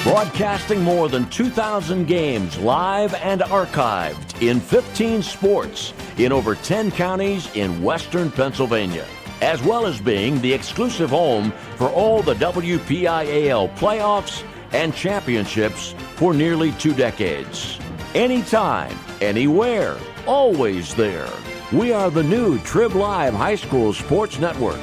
Broadcasting more than 2,000 games live and archived in 15 sports in over 10 counties in western Pennsylvania, as well as being the exclusive home for all the WPIHL playoffs and championships for nearly 2 decades. Anytime, anywhere, always there. We are the new Trib Live High School Sports Network.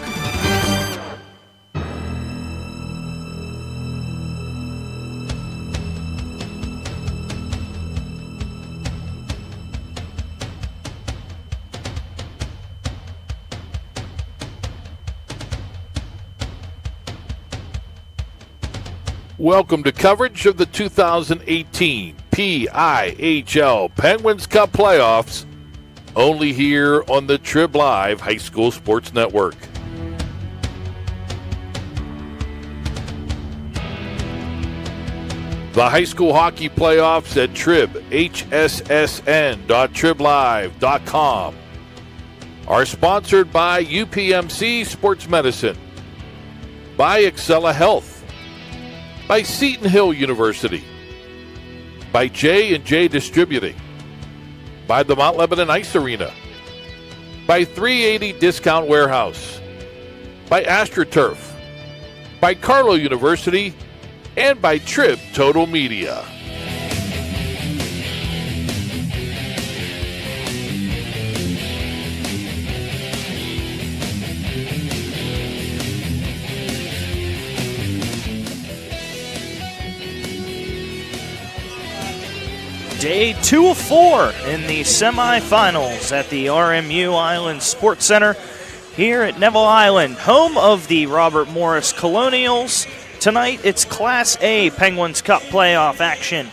Welcome to coverage of the 2018 PIHL Penguins Cup Playoffs, only here on the Trib Live High School Sports Network. The high school hockey playoffs at Trib, hssn.triblive.com, are sponsored by UPMC Sports Medicine, by Excella Health, by Seton Hill University, by J&J Distributing, by the Mount Lebanon Ice Arena, by 380 Discount Warehouse, by AstroTurf, by Carlow University, and by Trib Total Media. Day 2 of 4 in the semifinals at the RMU Island Sports Center here at Neville Island, home of the Robert Morris Colonials. Tonight it's Class A Penguins Cup playoff action,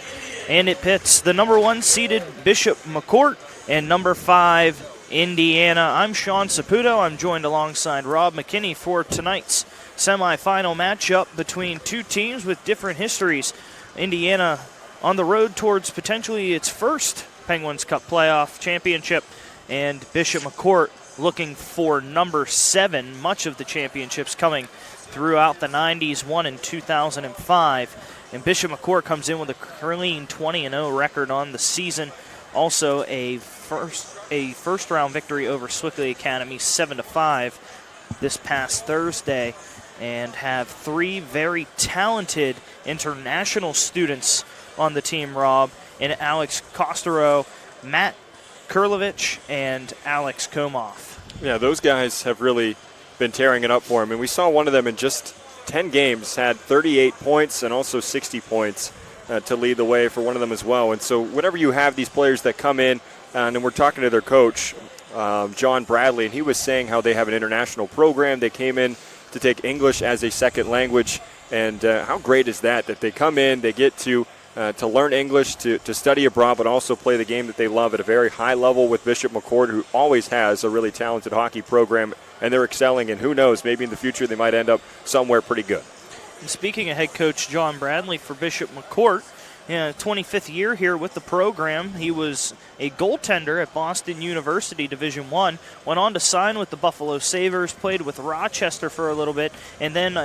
and it pits the number 1 seeded Bishop McCort and number 5 Indiana. I'm Sean Saputo. I'm joined alongside Rob McKinney for tonight's semifinal matchup between two teams with different histories. Indiana on the road towards potentially its first Penguins Cup playoff championship, and Bishop McCort looking for number 7, much of the championships coming throughout the 90s, one in 2005. And Bishop McCort comes in with a clean 20-0 record on the season. Also a first round victory over Swickley Academy 7-5 this past Thursday, and have 3 very talented international students on the team, Rob, and Alex Costero, Matt Kurlovich, and Alex Komoff. Yeah, those guys have really been tearing it up for him. And we saw one of them in just 10 games had 38 points and also 60 points to lead the way for one of them as well. And so whenever you have these players that come in, and then we're talking to their coach, John Bradley, and he was saying how they have an international program. They came in to take English as a second language. And how great is that they come in, they get to learn English, to study abroad, but also play the game that they love at a very high level with Bishop McCort, who always has a really talented hockey program, and they're excelling, and who knows, maybe in the future they might end up somewhere pretty good. And speaking of head coach John Bradley for Bishop McCort, 25th year here with the program. He was a goaltender at Boston University Division I, went on to sign with the Buffalo Sabres, played with Rochester for a little bit, and then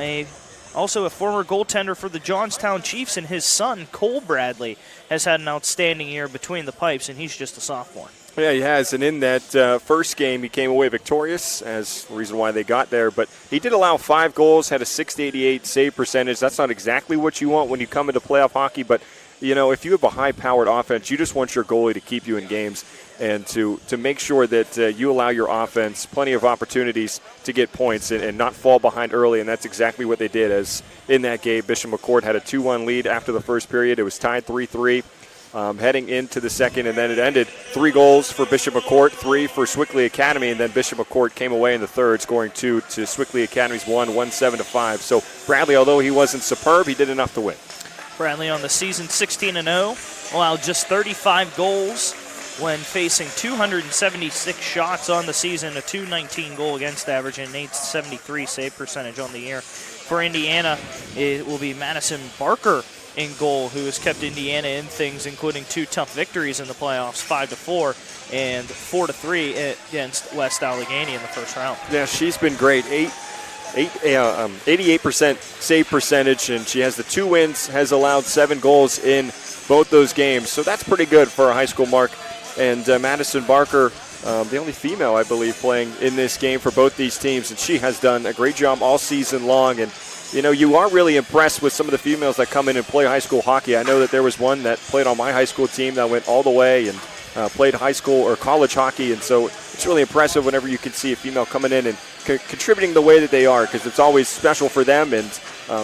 also a former goaltender for the Johnstown Chiefs, and his son, Cole Bradley, has had an outstanding year between the pipes, and he's just a sophomore. Yeah, he has, and in that first game, he came away victorious, as the reason why they got there, but he did allow 5 goals, had a .688 save percentage. That's not exactly what you want when you come into playoff hockey, but you know, if you have a high-powered offense, you just want your goalie to keep you in games and to make sure that you allow your offense plenty of opportunities to get points and not fall behind early, and that's exactly what they did. As in that game, Bishop McCort had a 2-1 lead after the first period. It was tied 3-3 heading into the second, and then it ended 3 goals for Bishop McCort, 3 for Swickley Academy, and then Bishop McCort came away in the third, scoring 2 to Swickley Academy's 1, 7-5. So Bradley, although he wasn't superb, he did enough to win. Bradley on the season 16-0, allowed just 35 goals when facing 276 shots on the season, a .219 goal against average, and an .873 save percentage on the year. For Indiana, it will be Madison Barker in goal, who has kept Indiana in things, including 2 tough victories in the playoffs, 5-4 and 4-3 against West Allegheny in the first round. Yeah, she's been great. 88% save percentage, and she has the 2 wins, has allowed 7 goals in both those games. So that's pretty good for a high school mark. And Madison Barker, the only female, I believe, playing in this game for both these teams, and she has done a great job all season long. And you are really impressed with some of the females that come in and play high school hockey. I know that there was one that played on my high school team that went all the way and played high school or college hockey, and so it's really impressive whenever you can see a female coming in and contributing the way that they are, because it's always special for them, and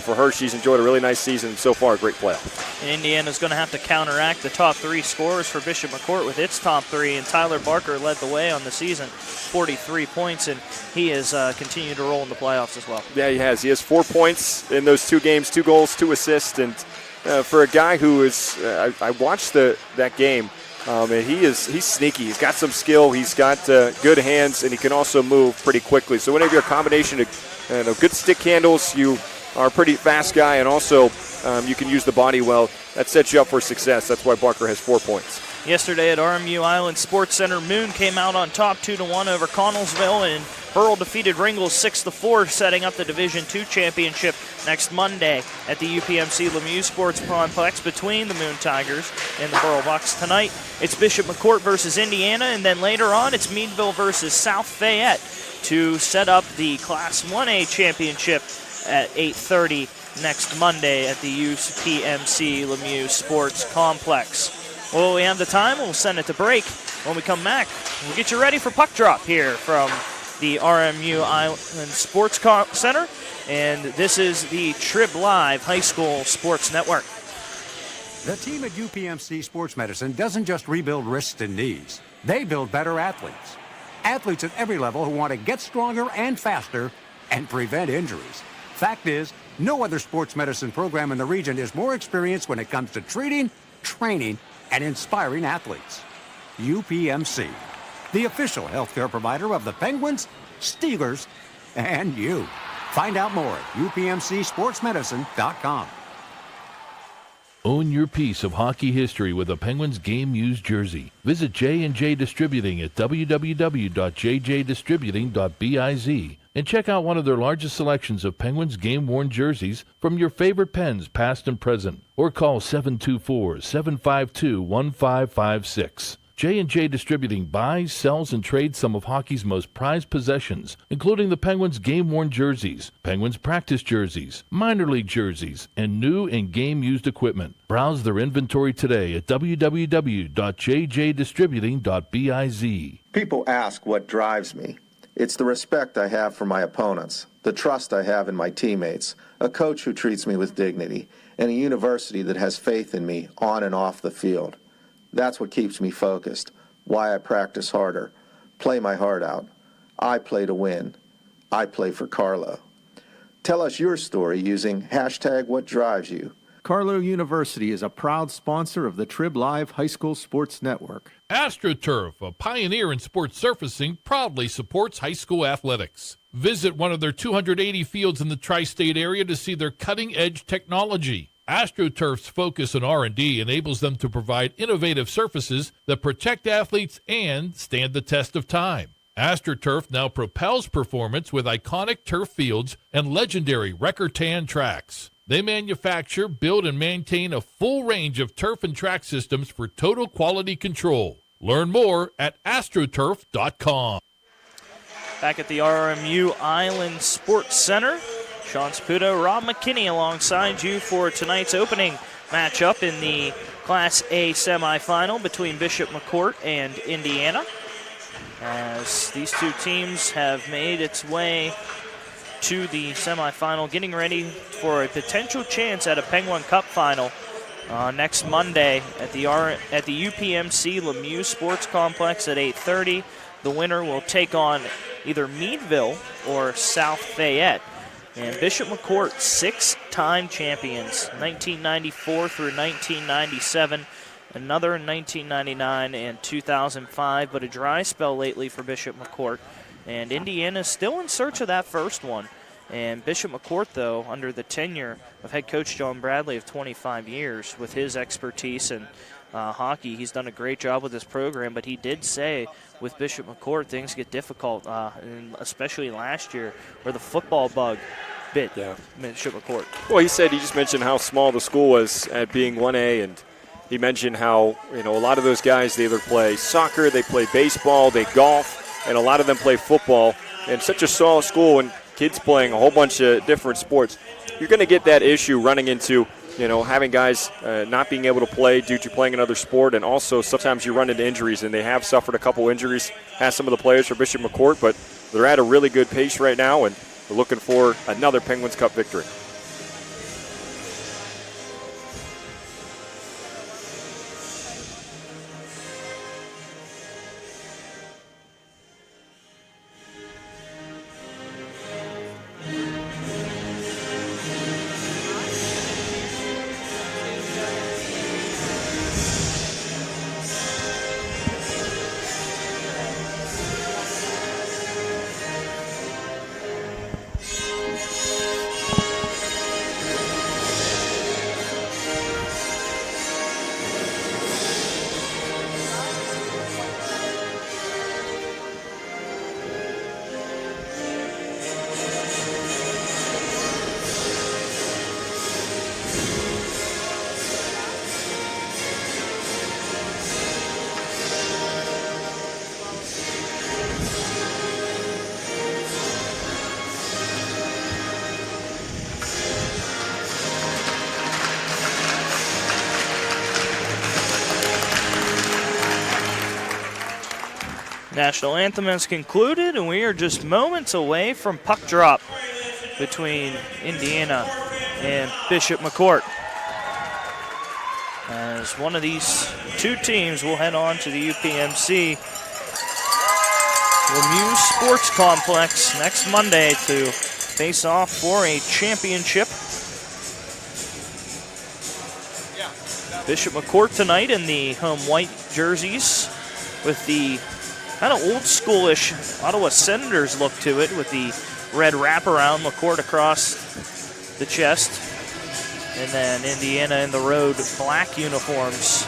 for her, she's enjoyed a really nice season, and so far a great playoff. And Indiana's going to have to counteract the top 3 scorers for Bishop McCort with its top 3, and Tyler Barker led the way on the season, 43 points, and he has continued to roll in the playoffs as well. Yeah, he has. He has 4 points in those 2 games, 2 goals, 2 assists, and for a guy who is, I watched that game, and he's sneaky. He's got some skill. He's got good hands, and he can also move pretty quickly. So whenever you're a combination of good stick handles, you are a pretty fast guy, and also you can use the body well. That sets you up for success. That's why Barker has 4 points. Yesterday at RMU Island Sports Center, Moon came out on top 2-1 over Connellsville, and Burrell defeated Ringgold 6-4, setting up the Division II championship next Monday at the UPMC Lemieux Sports Complex between the Moon Tigers and the Burrell Bucks. Tonight, it's Bishop McCort versus Indiana, and then later on, it's Meadville versus South Fayette to set up the Class 1A championship at 8:30 next Monday at the UPMC Lemieux Sports Complex. Well, we have the time. We'll send it to break. When we come back, we'll get you ready for Puck Drop here from the RMU Island Sports Center. And this is the Trib Live High School Sports Network. The team at UPMC Sports Medicine doesn't just rebuild wrists and knees. They build better athletes. Athletes at every level who want to get stronger and faster and prevent injuries. Fact is, no other sports medicine program in the region is more experienced when it comes to treating, training, and inspiring athletes. UPMC, the official healthcare provider of the Penguins, Steelers, and you. Find out more at upmcsportsmedicine.com. Own your piece of hockey history with a Penguins game-used jersey. Visit J&J Distributing at www.jjdistributing.biz and check out one of their largest selections of Penguins game-worn jerseys from your favorite Pens, past and present, or call 724-752-1556. J&J Distributing buys, sells, and trades some of hockey's most prized possessions, including the Penguins game-worn jerseys, Penguins practice jerseys, minor league jerseys, and new and game-used equipment. Browse their inventory today at www.jjdistributing.biz. People ask what drives me. It's the respect I have for my opponents, the trust I have in my teammates, a coach who treats me with dignity, and a university that has faith in me on and off the field. That's what keeps me focused, why I practice harder, play my heart out. I play to win. I play for Carlo. Tell us your story using #WhatDriveYou. Carlo University is a proud sponsor of the Trib Live High School Sports Network. AstroTurf, a pioneer in sports surfacing, proudly supports high school athletics. Visit one of their 280 fields in the tri-state area to see their cutting-edge technology. AstroTurf's focus on R&D enables them to provide innovative surfaces that protect athletes and stand the test of time. AstroTurf now propels performance with iconic turf fields and legendary Recor-Tan tracks. They manufacture, build, and maintain a full range of turf and track systems for total quality control. Learn more at astroturf.com. Back at the RMU Island Sports Center, Sean Saputo, Rob McKinney alongside you for tonight's opening matchup in the Class A semifinal between Bishop McCort and Indiana. As these two teams have made its way to the semifinal, getting ready for a potential chance at a Penguin Cup final next Monday at the UPMC Lemieux Sports Complex at 8:30. The winner will take on either Meadville or South Fayette. And Bishop McCort, 6-time champions, 1994 through 1997, another in 1999 and 2005, but a dry spell lately for Bishop McCort. And Indiana's still in search of that first one. And Bishop McCort, though, under the tenure of head coach John Bradley of 25 years, with his expertise and hockey. He's done a great job with this program, but he did say with Bishop McCort things get difficult, and especially last year where the football bug bit Bishop McCort. Well, he just mentioned how small the school was at being 1A, and he mentioned how, a lot of those guys, they either play soccer, they play baseball, they golf, and a lot of them play football. And such a small school and kids playing a whole bunch of different sports, you're going to get that issue running into, having guys not being able to play due to playing another sport. And also sometimes you run into injuries, and they have suffered a couple injuries, has some of the players for Bishop McCort, but they're at a really good pace right now, and we're looking for another Penguins Cup victory. National anthem has concluded, and we are just moments away from puck drop between Indiana and Bishop McCort. As one of these two teams will head on to the UPMC Lemieux Sports Complex next Monday to face off for a championship. Bishop McCort tonight in the home white jerseys with the kind of old schoolish Ottawa Senators look to it, with the red wraparound, McCort across the chest, and then Indiana in the road black uniforms,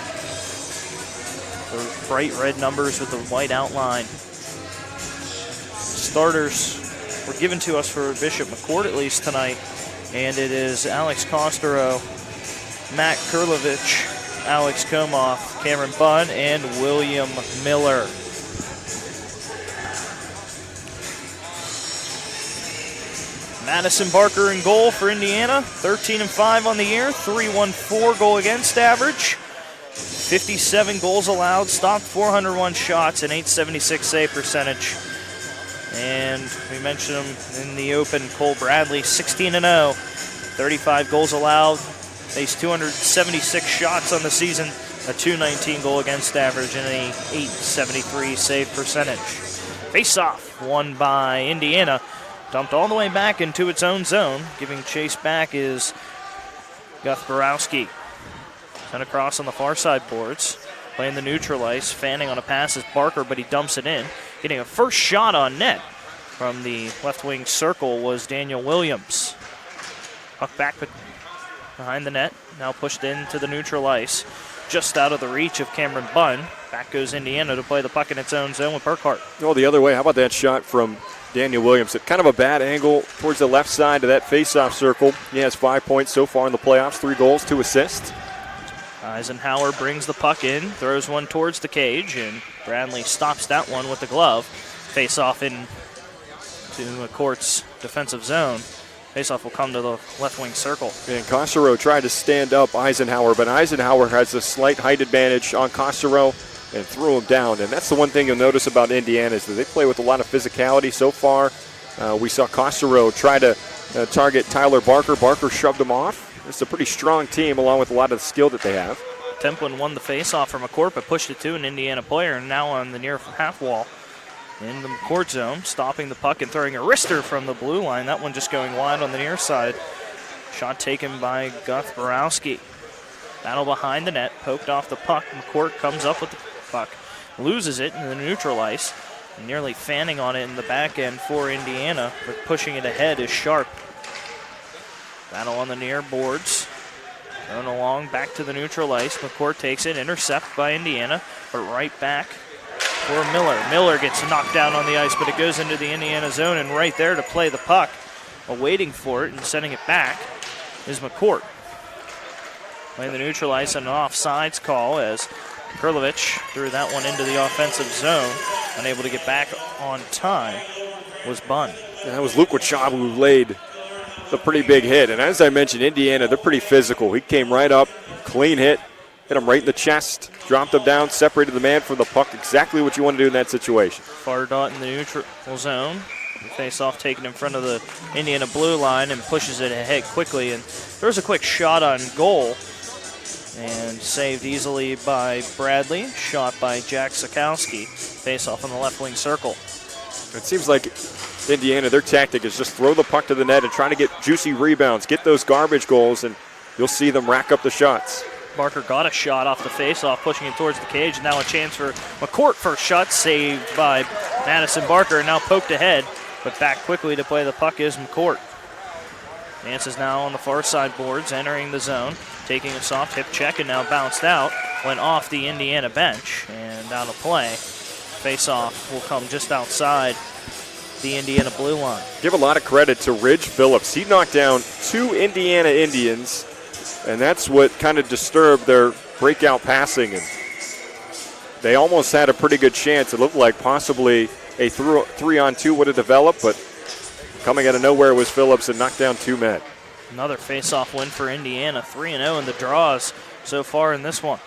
the bright red numbers with the white outline. Starters were given to us for Bishop McCort at least tonight, and it is Alex Kostero, Matt Kurlovich, Alex Komoff, Cameron Bunn, and William Miller. Madison Barker in goal for Indiana, 13-5 on the year, 3.14 goal against average, 57 goals allowed, stopped 401 shots, and 876 save percentage. And we mentioned him in the open, Cole Bradley, 16-0, 35 goals allowed, faced 276 shots on the season, a 219 goal against average, and a 873 save percentage. Face-off won by Indiana. Dumped all the way back into its own zone. Giving chase back is Guth Borowski. Sent across on the far side boards. Playing the neutral ice. Fanning on a pass is Barker, but he dumps it in. Getting a first shot on net from the left wing circle was Daniel Williams. Puck back behind the net. Now pushed into the neutral ice. Just out of the reach of Cameron Bunn. Back goes Indiana to play the puck in its own zone with Burkhart. Oh, the other way. How about that shot from Daniel Williams at kind of a bad angle towards the left side of that face-off circle. He has 5 points so far in the playoffs, 3 goals, 2 assists. Eisenhower brings the puck in, throws one towards the cage, and Bradley stops that one with the glove. Face-off in to McCort's defensive zone. Face-off will come to the left wing circle. And Kostero tried to stand up Eisenhower, but Eisenhower has a slight height advantage on Kostero and threw him down. And that's the one thing you'll notice about Indiana is that they play with a lot of physicality so far. We saw Kostero try to target Tyler Barker. Barker shoved him off. It's a pretty strong team along with a lot of the skill that they have. Templin won the face-off from McCort, but pushed it to an Indiana player, and now on the near half wall in the McCort zone, stopping the puck and throwing a wrister from the blue line. That one just going wide on the near side. Shot taken by Guth Borowski. Battle behind the net, poked off the puck. McCort comes up with the puck, loses it in the neutral ice, nearly fanning on it in the back end for Indiana, but pushing it ahead is Sharp. Battle on the near boards. Thrown along, back to the neutral ice. McCort takes it, intercept by Indiana, but right back for Miller. Miller gets knocked down on the ice, but it goes into the Indiana zone, and right there to play the puck, waiting for it and sending it back, is McCort. Playing the neutral ice, an offsides call as Kurlovich threw that one into the offensive zone. Unable to get back on time was Bunn. And that was Luke Wachab who laid the pretty big hit. And as I mentioned, Indiana, they're pretty physical. He came right up, clean hit, hit him right in the chest, dropped him down, separated the man from the puck. Exactly what you want to do in that situation. Far dot in the neutral zone. The face-off taken in front of the Indiana blue line and pushes it ahead quickly. And there's a quick shot on goal. And saved easily by Bradley. Shot by Jack Sikowski. Face-off on the left wing circle. It seems like Indiana, their tactic is just throw the puck to the net and try to get juicy rebounds, get those garbage goals, and you'll see them rack up the shots. Barker got a shot off the face-off, pushing it towards the cage. Now a chance for McCort. First shot saved by Madison Barker, and now poked ahead, but back quickly to play the puck is McCort. Nance is now on the far side boards, entering the zone, taking a soft hip check, and now bounced out. Went off the Indiana bench and out of play. Face-off will come just outside the Indiana blue line. Give a lot of credit to Ridge Phillips. He knocked down 2 Indiana Indians, and that's what kind of disturbed their breakout passing. And they almost had a pretty good chance. It looked like possibly a 3-on-2 would have developed, but coming out of nowhere was Phillips and knocked down 2 men. Another face-off win for Indiana, 3-0 in the draws so far in this one.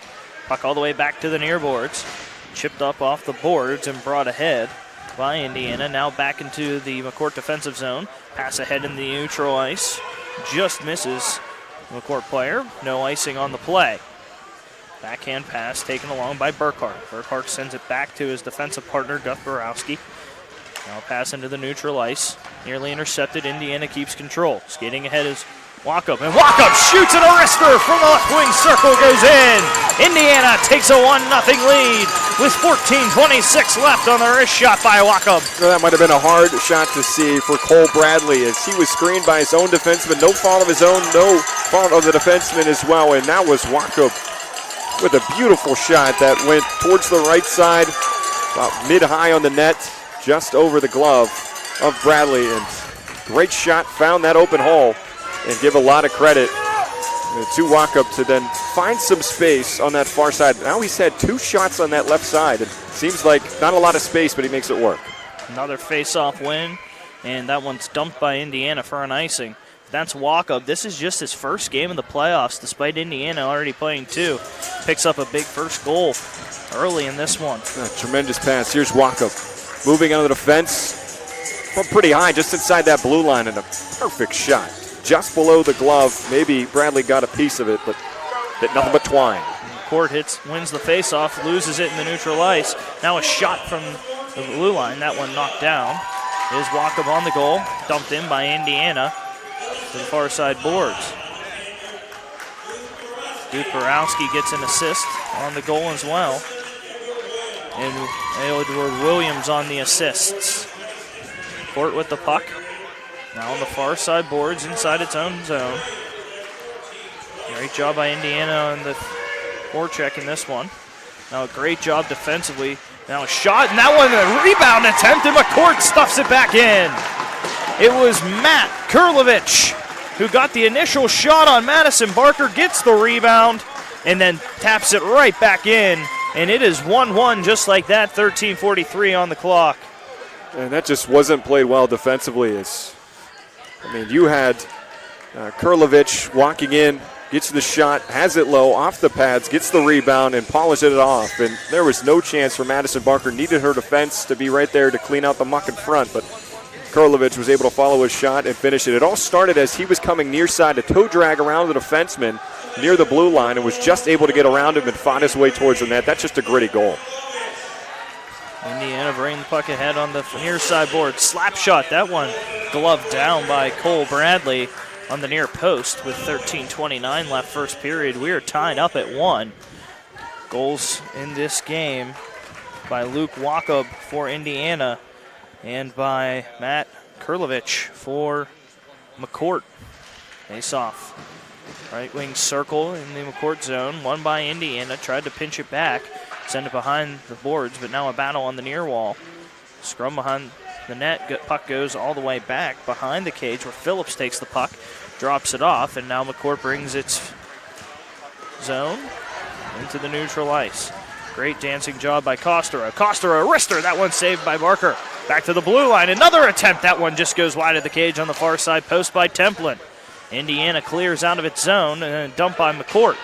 Puck all the way back to the near boards. Chipped up off the boards and brought ahead by Indiana. Now back into the McCort defensive zone. Pass ahead in the neutral ice. Just misses the McCort player. No icing on the play. Backhand pass taken along by Burkhart. Burkhart sends it back to his defensive partner, Gus Borowski. Now pass into the neutral ice. Nearly intercepted. Indiana keeps control. Skating ahead is Walkup. And Walkup shoots an wrister from the left wing circle. Goes in. Indiana takes a 1-0 lead with 14:26 left on the wrist shot by Walkup. Well, that might have been a hard shot to see for Cole Bradley as he was screened by his own defenseman. No fault of his own, no fault of the defenseman as well. And that was Walkup with a beautiful shot that went towards the right side, about mid-high on the net, just over the glove of Bradley. And great shot, found that open hole, and give a lot of credit to Walkup to then find some space on that far side. Now he's had 2 shots on that left side. It seems like not a lot of space, but he makes it work. Another face-off win, and that one's dumped by Indiana for an icing. That's Walkup. This is just his first game in the playoffs, despite Indiana already playing 2. Picks up a big first goal early in this one. A tremendous pass. Here's Walkup moving out of the defense from pretty high, just inside that blue line, and a perfect shot. Just below the glove. Maybe Bradley got a piece of it, but hit nothing but twine. Court wins the face-off, loses it in the neutral ice. Now a shot from the blue line. That one knocked down. Is Walkup on the goal. Dumped in by Indiana to the far side boards. Duke Borowski gets an assist on the goal as well. And Edward Williams on the assists. Court with the puck. Now on the far side boards inside its own zone. Great job by Indiana on the forecheck in this one. Now a great job defensively. Now a shot, and that one a rebound attempt, and McCort stuffs it back in. It was Matt Kurlovich who got the initial shot on Madison Barker, gets the rebound, and then taps it right back in. And it is 1-1 just like that, 13:43 on the clock. And that just wasn't played well defensively. You had Kurlovich walking in, gets the shot, has it low, off the pads, gets the rebound, and polishes it off. And there was no chance for Madison Barker. Needed her defense to be right there to clean out the muck in front, but Kurlovich was able to follow his shot and finish it. It all started as he was coming near side to toe drag around the defenseman near the blue line and was just able to get around him and fought his way towards the net. That's just a gritty goal. Indiana bringing the puck ahead on the near side board. Slap shot, that one gloved down by Cole Bradley on the near post with 13:29 left first period. We are tied up at 1. Goals in this game by Luke Walkup for Indiana and by Matt Kurlovich for McCort. Face off Right wing circle in the McCort zone. Won by Indiana. Tried to pinch it back. Send it behind the boards, but now a battle on the near wall. Scrum behind the net. Puck goes all the way back behind the cage where Phillips takes the puck. Drops it off, and now McCort brings its zone into the neutral ice. Great dancing job by Costero. Costero, a wrister. That one saved by Barker. Back to the blue line. Another attempt. That one just goes wide of the cage on the far side post by Templin. Indiana clears out of its zone and then dumped by McCort.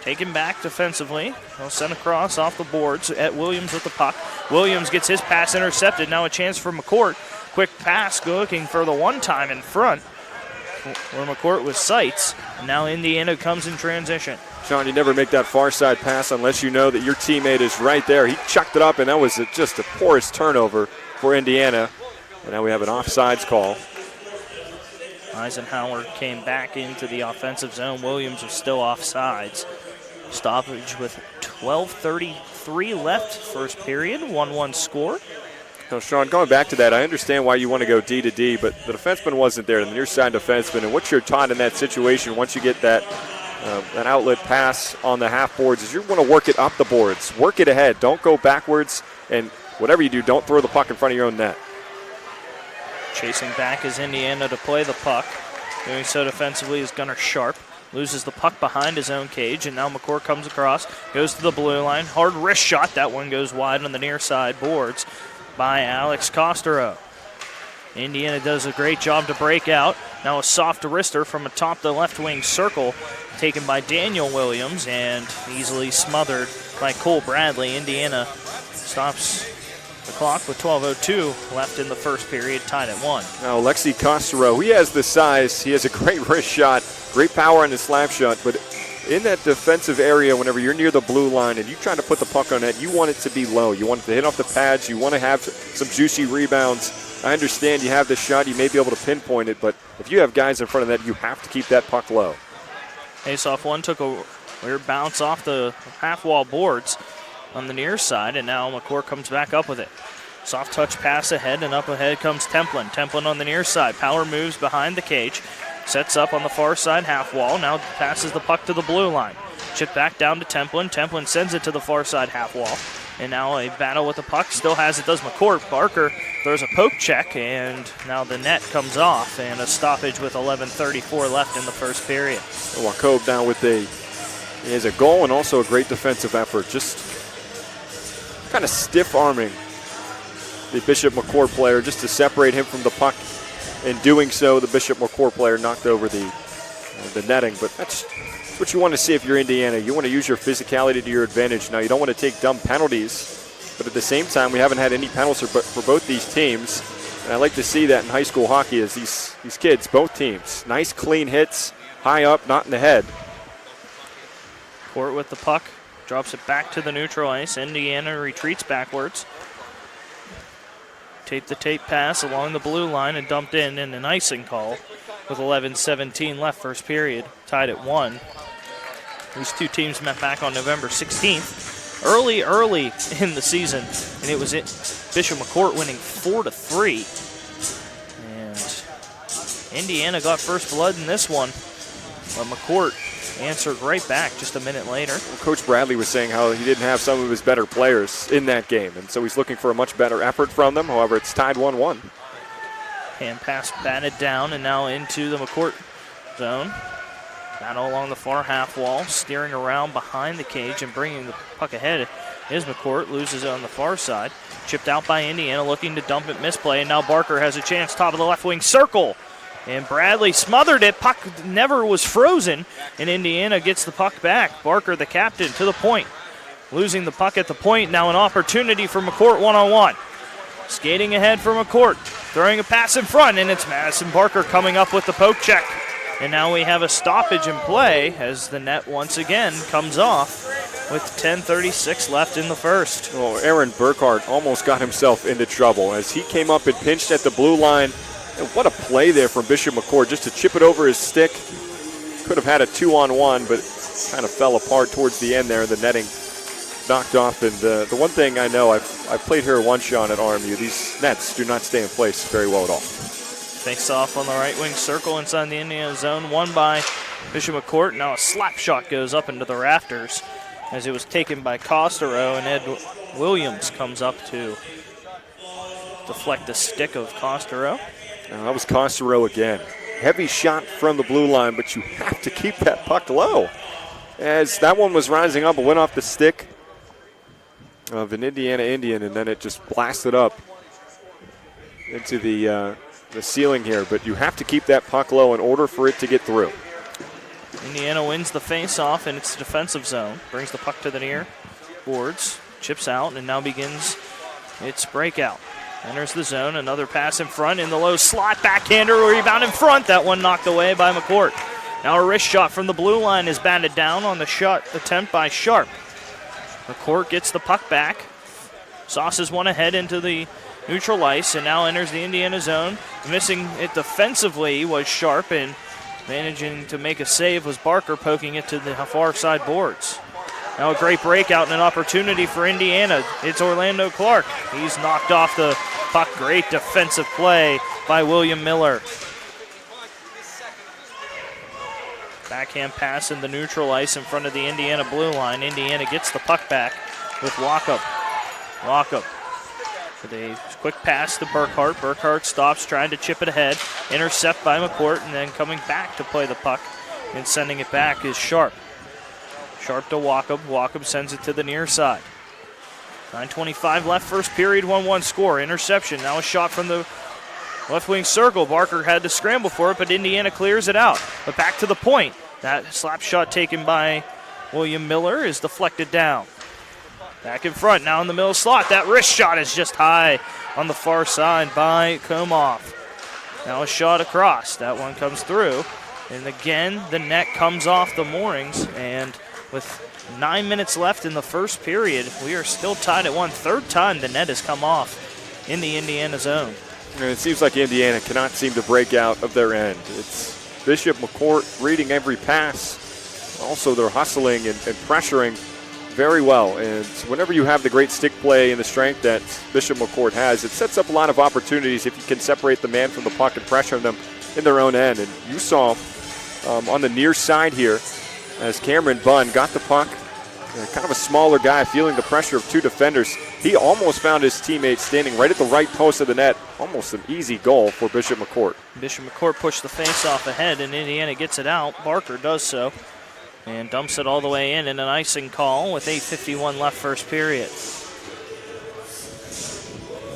Taken back defensively. They'll send across off the boards at Williams with the puck. Williams gets his pass intercepted. Now a chance for McCort. Quick pass looking for the one-time in front where McCort was sights. And now Indiana comes in transition. Sean, you never make that far side pass unless you know that your teammate is right there. He chucked it up, and that was just the poorest turnover for Indiana. And now we have an offsides call. Eisenhower came back into the offensive zone. Williams was still offsides. Stoppage with 12:33 left first period. 1-1 score. Now, Sean, going back to that, I understand why you want to go D to D, but the defenseman wasn't there, the near side defenseman. And what you're taught in that situation, once you get that an outlet pass on the half boards, is you want to work it up the boards. Work it ahead. Don't go backwards, and whatever you do, don't throw the puck in front of your own net. Chasing back is Indiana to play the puck. Doing so defensively is Gunnar Sharp. Loses the puck behind his own cage, and now McCort comes across, goes to the blue line. Hard wrist shot. That one goes wide on the near side boards by Alex Costero. Indiana does a great job to break out. Now a soft wrister from atop the left wing circle taken by Daniel Williams and easily smothered by Cole Bradley. Indiana stops the clock with 12:02 left in the first period, tied at 1. Now Alexi Costero, he has the size. He has a great wrist shot, great power on his slap shot, but in that defensive area, whenever you're near the blue line and you try to put the puck on net, you want it to be low. You want it to hit off the pads. You want to have some juicy rebounds. I understand you have the shot. You may be able to pinpoint it, but if you have guys in front of that, you have to keep that puck low. Face-off one took a weird bounce off the half-wall boards on the near side, and now McCort comes back up with it. Soft touch pass ahead, and up ahead comes Templin. Templin on the near side. Power moves behind the cage. Sets up on the far side half wall. Now passes the puck to the blue line. Chip back down to Templin. Templin sends it to the far side half wall. And now a battle with the puck. Still has it, does McCort. Barker throws a poke check, and now the net comes off. And a stoppage with 11:34 left in the first period. Wacob now with he has a goal and also a great defensive effort. Just kind of stiff-arming the Bishop McCort player just to separate him from the puck. In doing so, the Bishop McCort player knocked over the netting. But that's what you want to see if you're Indiana. You want to use your physicality to your advantage. Now, you don't want to take dumb penalties, but at the same time, we haven't had any penalties for both these teams. And I like to see that in high school hockey as these kids, both teams. Nice, clean hits, high up, not in the head. Court with the puck, drops it back to the neutral ice. Indiana retreats backwards. Tape-to-tape pass along the blue line and dumped in an icing call with 11:17 left first period, tied at 1. These two teams met back on November 16th, early in the season, and it was Bishop McCort winning 4-3. And Indiana got first blood in this one, but McCort answered right back just a minute later. Well, Coach Bradley was saying how he didn't have some of his better players in that game, and so he's looking for a much better effort from them. However, it's tied 1-1. Hand pass batted down and now into the McCort zone. Battle along the far half wall, steering around behind the cage and bringing the puck ahead is McCort. Loses it on the far side. Chipped out by Indiana, looking to dump it, misplay, and now Barker has a chance, top of the left wing circle. And Bradley smothered it. Puck never was frozen, and Indiana gets the puck back. Barker, the captain, to the point. Losing the puck at the point. Now an opportunity for McCort one-on-one. Skating ahead for McCort. Throwing a pass in front, and it's Madison Barker coming up with the poke check. And now we have a stoppage in play as the net once again comes off with 10:36 left in the first. Oh, Aaron Burkhardt almost got himself into trouble as he came up and pinched at the blue line. And what a play there from Bishop McCort just to chip it over his stick. Could have had a 2-on-1, but kind of fell apart towards the end there. The netting knocked off. And the one thing I know, I've played here once, Sean, at RMU. These nets do not stay in place very well at all. Face off on the right wing circle inside the Indiana zone, won by Bishop McCort. Now a slap shot goes up into the rafters as it was taken by Costero, and Ed Williams comes up to deflect the stick of Costero. That was Costero again. Heavy shot from the blue line, but you have to keep that puck low. As that one was rising up, it went off the stick of an Indiana Indian, and then it just blasted up into the ceiling here. But you have to keep that puck low in order for it to get through. Indiana wins the face-off in its defensive zone, brings the puck to the near boards, chips out, and now begins its breakout. Enters the zone, another pass in front in the low slot, backhander, rebound in front. That one knocked away by McCort. Now a wrist shot from the blue line is batted down on the shot attempt by Sharp. McCort gets the puck back, sauces one ahead into the neutral ice, and now enters the Indiana zone. Missing it defensively was Sharp, and managing to make a save was Barker, poking it to the far side boards. Now a great breakout and an opportunity for Indiana. It's Orlando Clark. He's knocked off the puck. Great defensive play by William Miller. Backhand pass in the neutral ice in front of the Indiana blue line. Indiana gets the puck back with Walkup. Walkup with a quick pass to Burkhart. Burkhart stops, trying to chip it ahead. Intercept by McCort, and then coming back to play the puck and sending it back is Sharp. Sharp to Walkup. Walkup sends it to the near side. 9:25 left, first period, 1-1 score. Interception, now a shot from the left wing circle. Barker had to scramble for it, but Indiana clears it out. But back to the point. That slap shot taken by William Miller is deflected down. Back in front, now in the middle slot. That wrist shot is just high on the far side by Komoff. Now a shot across. That one comes through. And again, the net comes off the moorings. And with 9 minutes left in the first period, we are still tied at 1. Third time the net has come off in the Indiana zone. And it seems like Indiana cannot seem to break out of their end. It's Bishop McCort reading every pass. Also, they're hustling and pressuring very well. And whenever you have the great stick play and the strength that Bishop McCort has, it sets up a lot of opportunities if you can separate the man from the puck and pressure them in their own end. And you saw on the near side here, as Cameron Bunn got the puck, kind of a smaller guy feeling the pressure of two defenders. He almost found his teammate standing right at the right post of the net. Almost an easy goal for Bishop McCort. Bishop McCort pushed the face-off ahead, and Indiana gets it out. Barker does so and dumps it all the way in an icing call with 8:51 left first period.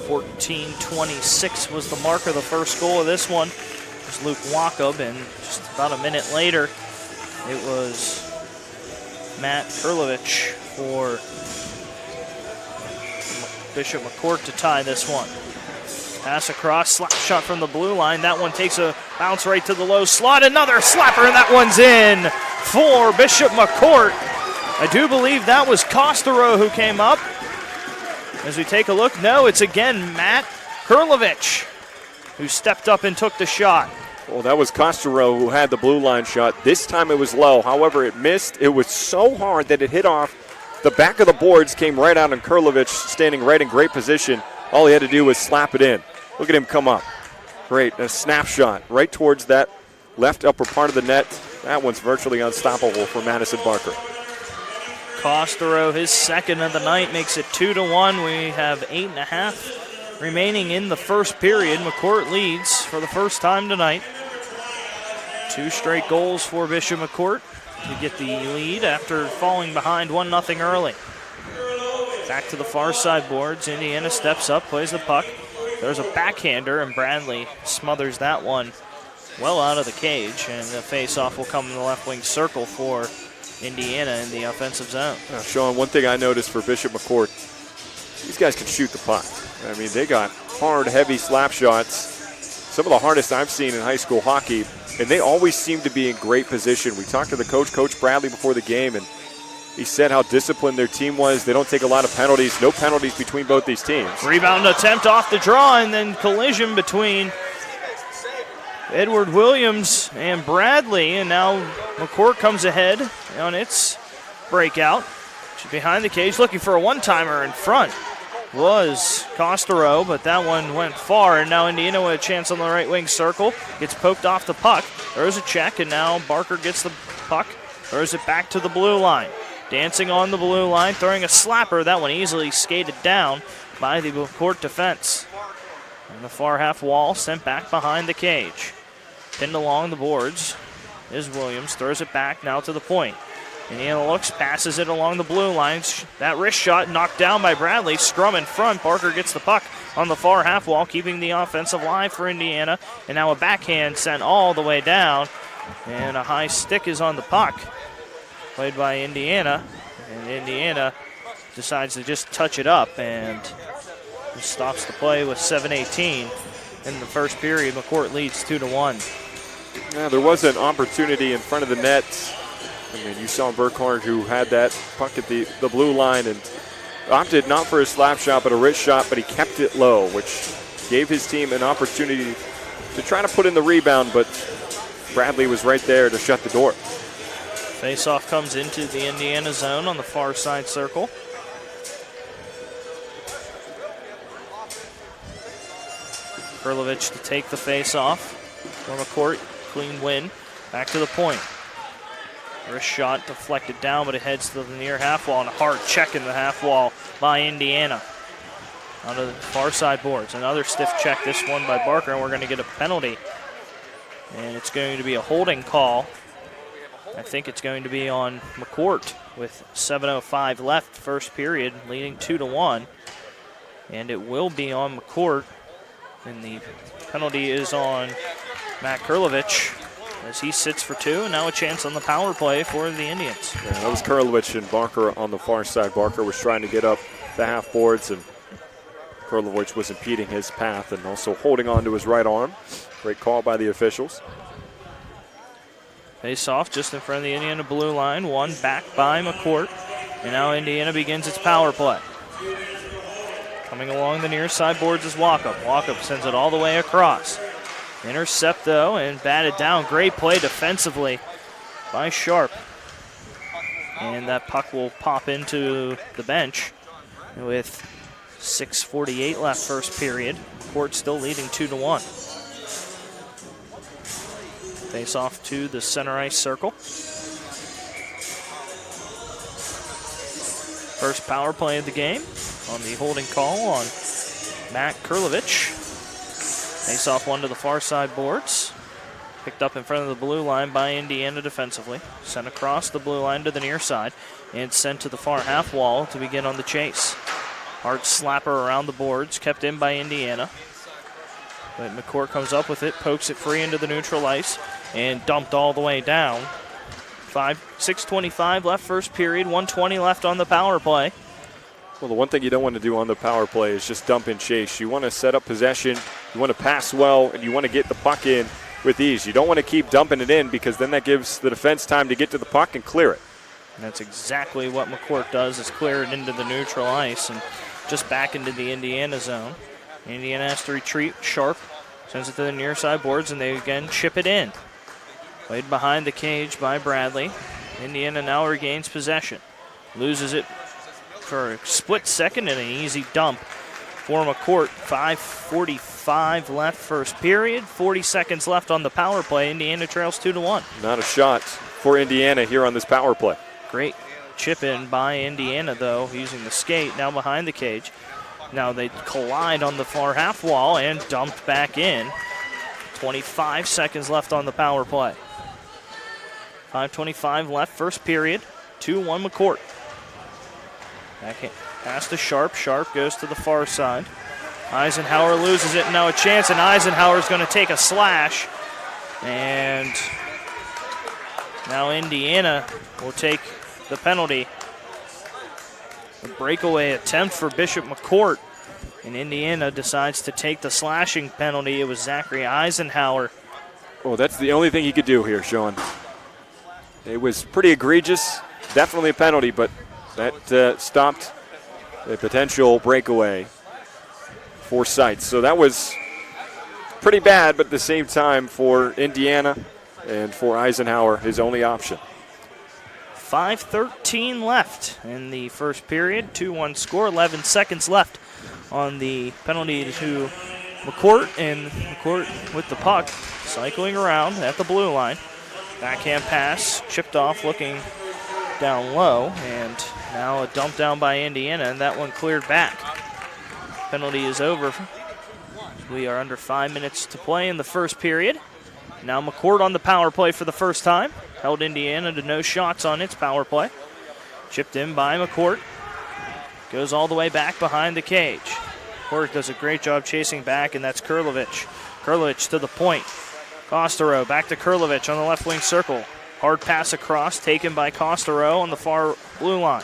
14:26 was the mark of the first goal of this one. It was Luke Walkup, and just about a minute later, it was Matt Kurlovich for Bishop McCort to tie this one. Pass across, slap shot from the blue line. That one takes a bounce right to the low slot. Another slapper, and that one's in for Bishop McCort. I do believe that was Costero who came up. As we take a look, no, it's again Matt Kurlovich who stepped up and took the shot. Well, that was Costero who had the blue line shot. This time it was low. However, it missed. It was so hard that it hit off the back of the boards, came right out, and Kurlovich standing right in great position. All he had to do was slap it in. Look at him come up. Great, a snapshot right towards that left upper part of the net. That one's virtually unstoppable for Madison Barker. Costero, his second of the night, makes it 2-1. We have 8.5 remaining in the first period. McCort leads for the first time tonight. 2 straight goals for Bishop McCort to get the lead after falling behind 1-0 early. Back to the far side boards. Indiana steps up, plays the puck. There's a backhander, and Bradley smothers that one well out of the cage, and the face-off will come in the left wing circle for Indiana in the offensive zone. Sean, one thing I noticed for Bishop McCort, these guys can shoot the puck. I mean, they got hard, heavy slap shots, some of the hardest I've seen in high school hockey, and they always seem to be in great position. We talked to the coach, Coach Bradley, before the game, and he said how disciplined their team was. They don't take a lot of penalties, no penalties between both these teams. Rebound attempt off the draw, and then collision between Edward Williams and Bradley, and now McCort comes ahead on its breakout. She's behind the cage looking for a one-timer in front. was Costero, but that one went far, and now Indiana with a chance on the right wing circle. Gets poked off the puck. There's a check, and now Barker gets the puck. Throws it back to the blue line. Dancing on the blue line, throwing a slapper. That one easily skated down by the McCort defense. On the far half wall, sent back behind the cage. Pinned along the boards is Williams. Throws it back now to the point. Indiana looks, passes it along the blue lines. That wrist shot knocked down by Bradley. Scrum in front. Barker gets the puck on the far half wall, keeping the offensive line for Indiana. And now a backhand sent all the way down. And a high stick is on the puck. Played by Indiana. And Indiana decides to just touch it up and just stops the play with 7:18 in the first period. McCort leads 2-1. Yeah, there was an opportunity in front of the net. I mean, you saw Burkhardt, who had that puck at the blue line and opted not for a slap shot but a wrist shot, but he kept it low, which gave his team an opportunity to try to put in the rebound, but Bradley was right there to shut the door. Faceoff comes into the Indiana zone on the far side circle. Kurlovich to take the faceoff. For McCort, clean win. Back to the point. Wrist shot deflected down, but it heads to the near half wall, and a hard check in the half wall by Indiana. Onto the far side boards. Another stiff check, this one by Barker, and we're going to get a penalty. And it's going to be a holding call. I think it's going to be on McCort with 7:05 left, first period, leading 2-1. And it will be on McCort. And the penalty is on Matt Kurlovich as he sits for two, and now a chance on the power play for the Indians. Yeah, that was Kurlovich and Barker on the far side. Barker was trying to get up the half boards, and Kurlovich was impeding his path and also holding on to his right arm. Great call by the officials. Face off just in front of the Indiana blue line, one back by McCort, and now Indiana begins its power play. Coming along the near side boards is Walkup. Walkup sends it all the way across. Intercept, though, and batted down. Great play defensively by Sharp. And that puck will pop into the bench with 6:48 left first period. Court still leading 2-1. Face off to the center ice circle. First power play of the game on the holding call on Matt Kurlovich. Face off one to the far side boards. Picked up in front of the blue line by Indiana defensively. Sent across the blue line to the near side and sent to the far half wall to begin on the chase. Hard slapper around the boards, kept in by Indiana. But McCort comes up with it, pokes it free into the neutral ice, and dumped all the way down. 6:25 left first period, 1:20 left on the power play. Well, the one thing you don't want to do on the power play is just dump and chase. You want to set up possession, you want to pass well, and you want to get the puck in with ease. You don't want to keep dumping it in because then that gives the defense time to get to the puck and clear it. And that's exactly what McCort does, is clear it into the neutral ice and just back into the Indiana zone. Indiana has to retreat. Sharp sends it to the near side boards, and they again chip it in. Played behind the cage by Bradley. Indiana now regains possession. Loses it for a split second and an easy dump for McCort. 5:45 left first period. 40 seconds left on the power play. Indiana trails 2-1. Not a shot for Indiana here on this power play. Great chip in by Indiana, though, using the skate now behind the cage. Now they collide on the far half wall and dumped back in. 25 seconds left on the power play. 5:25 left first period. 2-1 McCort. Back pass to Sharp. Sharp goes to the far side. Eisenhower loses it. Now a chance, and Eisenhower's going to take a slash. And now Indiana will take the penalty. A breakaway attempt for Bishop McCort. And Indiana decides to take the slashing penalty. It was Zachary Eisenhower. Well, that's the only thing he could do here, Sean. It was pretty egregious. Definitely a penalty, but that stopped a potential breakaway for Seitz. So that was pretty bad, but at the same time for Indiana and for Eisenhower, his only option. 5:13 left in the first period. 2-1 score, 11 seconds left on the penalty to McCort, and McCort with the puck, cycling around at the blue line. Backhand pass, chipped off, looking down low, and now a dump down by Indiana, and that one cleared back. Penalty is over. We are under 5 minutes to play in the first period. Now McCort on the power play for the first time. Held Indiana to no shots on its power play. Chipped in by McCort. Goes all the way back behind the cage. McCort does a great job chasing back, and that's Kurlovich. Kurlovich to the point. Costero back to Kurlovich on the left wing circle. Hard pass across, taken by Costero on the far blue line.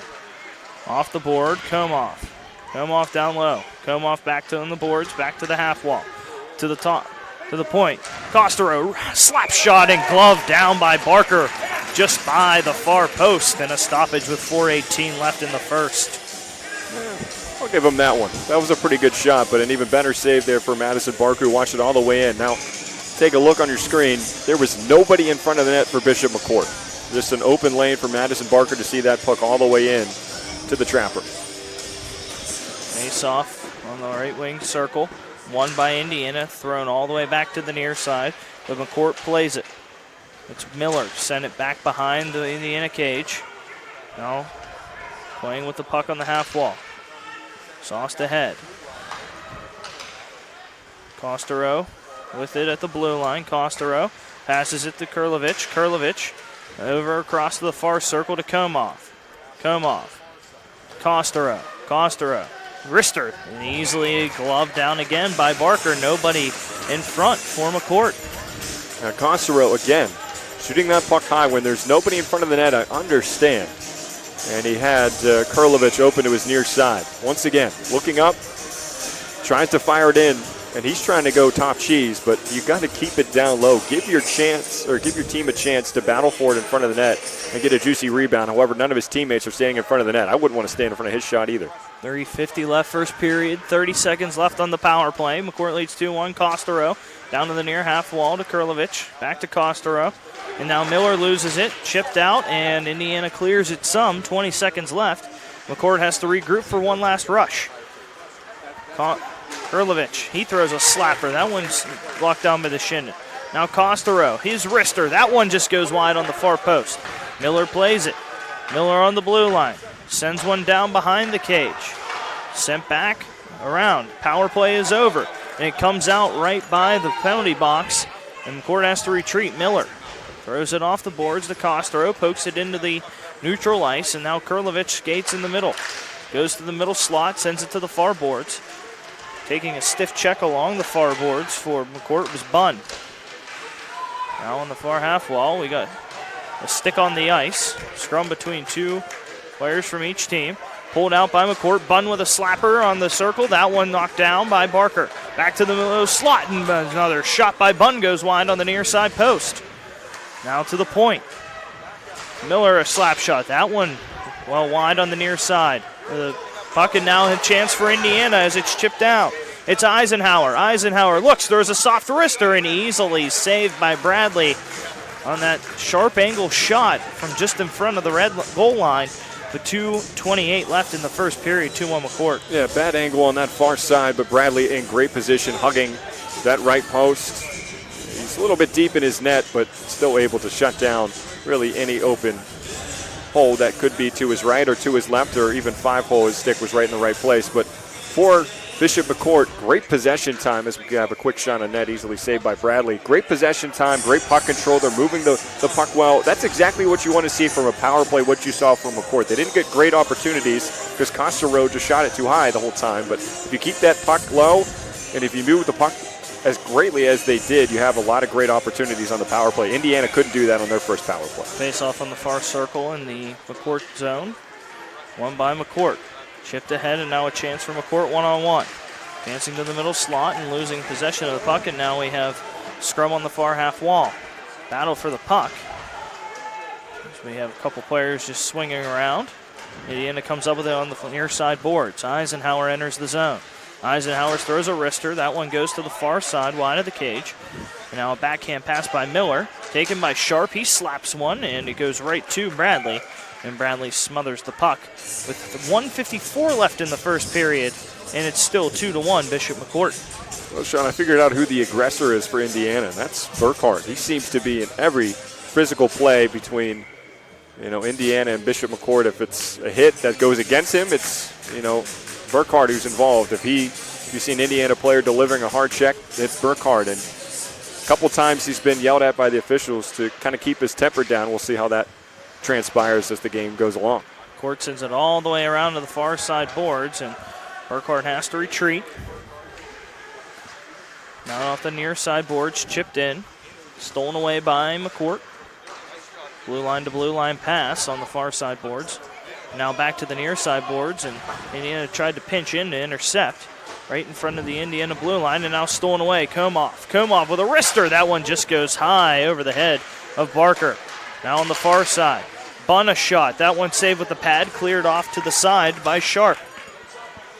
Off the board, Komov. Komov down low. Komov back to on the boards, back to the half wall. To the top, to the point. Costero, slap shot and glove down by Barker, just by the far post, and a stoppage with 4:18 left in the first. I'll give him that one. That was a pretty good shot, but an even better save there for Madison Barker, who watched it all the way in. Now, take a look on your screen. There was nobody in front of the net for Bishop McCort. Just an open lane for Madison Barker to see that puck all the way in to the trapper. Face off on the right wing circle. Won by Indiana, thrown all the way back to the near side, but McCort plays it. It's Miller, sent it back behind the Indiana cage. Now playing with the puck on the half wall. Sauced ahead. Costero with it at the blue line. Costero passes it to Kurlovich. Kurlovich over across to the far circle to Komov. Komov. Costero. Costero. Wrister, and easily gloved down again by Barker. Nobody in front for McCort. Now Costero again, shooting that puck high when there's nobody in front of the net, I understand. And he had Kurlovich open to his near side. Once again, looking up, tries to fire it in, and he's trying to go top cheese, but you got to keep it down low. Give your team a chance to battle for it in front of the net and get a juicy rebound. However, none of his teammates are staying in front of the net. I wouldn't want to stand in front of his shot either. 30:50 left first period, 30 seconds left on the power play. McCort leads 2-1. Costero down to the near half wall to Kurlovich, back to Costero. And now Miller loses it, chipped out, and Indiana clears it some. 20 seconds left. McCort has to regroup for one last rush. Kurlovich, he throws a slapper. That one's blocked down by the shin. Now Costero, his wrister. That one just goes wide on the far post. Miller plays it. Miller on the blue line. Sends one down behind the cage. Sent back around. Power play is over. And it comes out right by the penalty box. And McCort has to retreat. Miller throws it off the boards to Costero. Pokes it into the neutral ice. And now Kurlovich skates in the middle. Goes to the middle slot. Sends it to the far boards. Taking a stiff check along the far boards for McCort was Bunn. Now on the far half wall, we got a stick on the ice. Scrum between two players from each team. Pulled out by McCort. Bunn with a slapper on the circle. That one knocked down by Barker. Back to the middle slot, and another shot by Bunn goes wide on the near side post. Now to the point. Miller a slap shot. That one well wide on the near side. The puck and now a chance for Indiana as it's chipped out. It's Eisenhower. Eisenhower looks, throws a soft wrister, and easily saved by Bradley on that sharp angle shot from just in front of the red goal line. With 2:28 left in the first period, 2-1 McCort. Yeah, bad angle on that far side, but Bradley in great position, hugging that right post. He's a little bit deep in his net, but still able to shut down really any open hole that could be to his right or to his left, or even 5-hole. His stick was right in the right place. But for Bishop McCort, great possession time as we have a quick shot on net, easily saved by Bradley. Great possession time, great puck control. They're moving the puck well. That's exactly what you want to see from a power play, what you saw from McCort. They didn't get great opportunities because Costero just shot it too high the whole time. But if you keep that puck low and if you move the puck as greatly as they did, you have a lot of great opportunities on the power play. Indiana couldn't do that on their first power play. Face off on the far circle in the McCort zone. Won by McCort. Chipped ahead, and now a chance for McCort one-on-one. Dancing to the middle slot and losing possession of the puck, and now we have scrum on the far half wall. Battle for the puck. So we have a couple players just swinging around. Indiana comes up with it on the near side boards. Eisenhower enters the zone. Eisenhower throws a wrister. That one goes to the far side, wide of the cage. And now a backhand pass by Miller. Taken by Sharp. He slaps one, and it goes right to Bradley. And Bradley smothers the puck with 1:54 left in the first period, and it's still 2-1 Bishop McCort. Well, Sean, I figured out who the aggressor is for Indiana, and that's Burkhardt. He seems to be in every physical play between, Indiana and Bishop McCort. If it's a hit that goes against him, it's, Burkhardt who's involved. If you see an Indiana player delivering a hard check, it's Burkhardt. And a couple times he's been yelled at by the officials to kind of keep his temper down. We'll see how that transpires as the game goes along. Court sends it all the way around to the far side boards, and Burkhardt has to retreat. Now off the near side boards, chipped in, stolen away by McCort. Blue line to blue line pass on the far side boards. Now back to the near side boards, and Indiana tried to pinch in to intercept right in front of the Indiana blue line, and now stolen away. Comoff with a wrister. That one just goes high over the head of Barker. Now on the far side, Bunn a shot. That one saved with the pad, cleared off to the side by Sharp.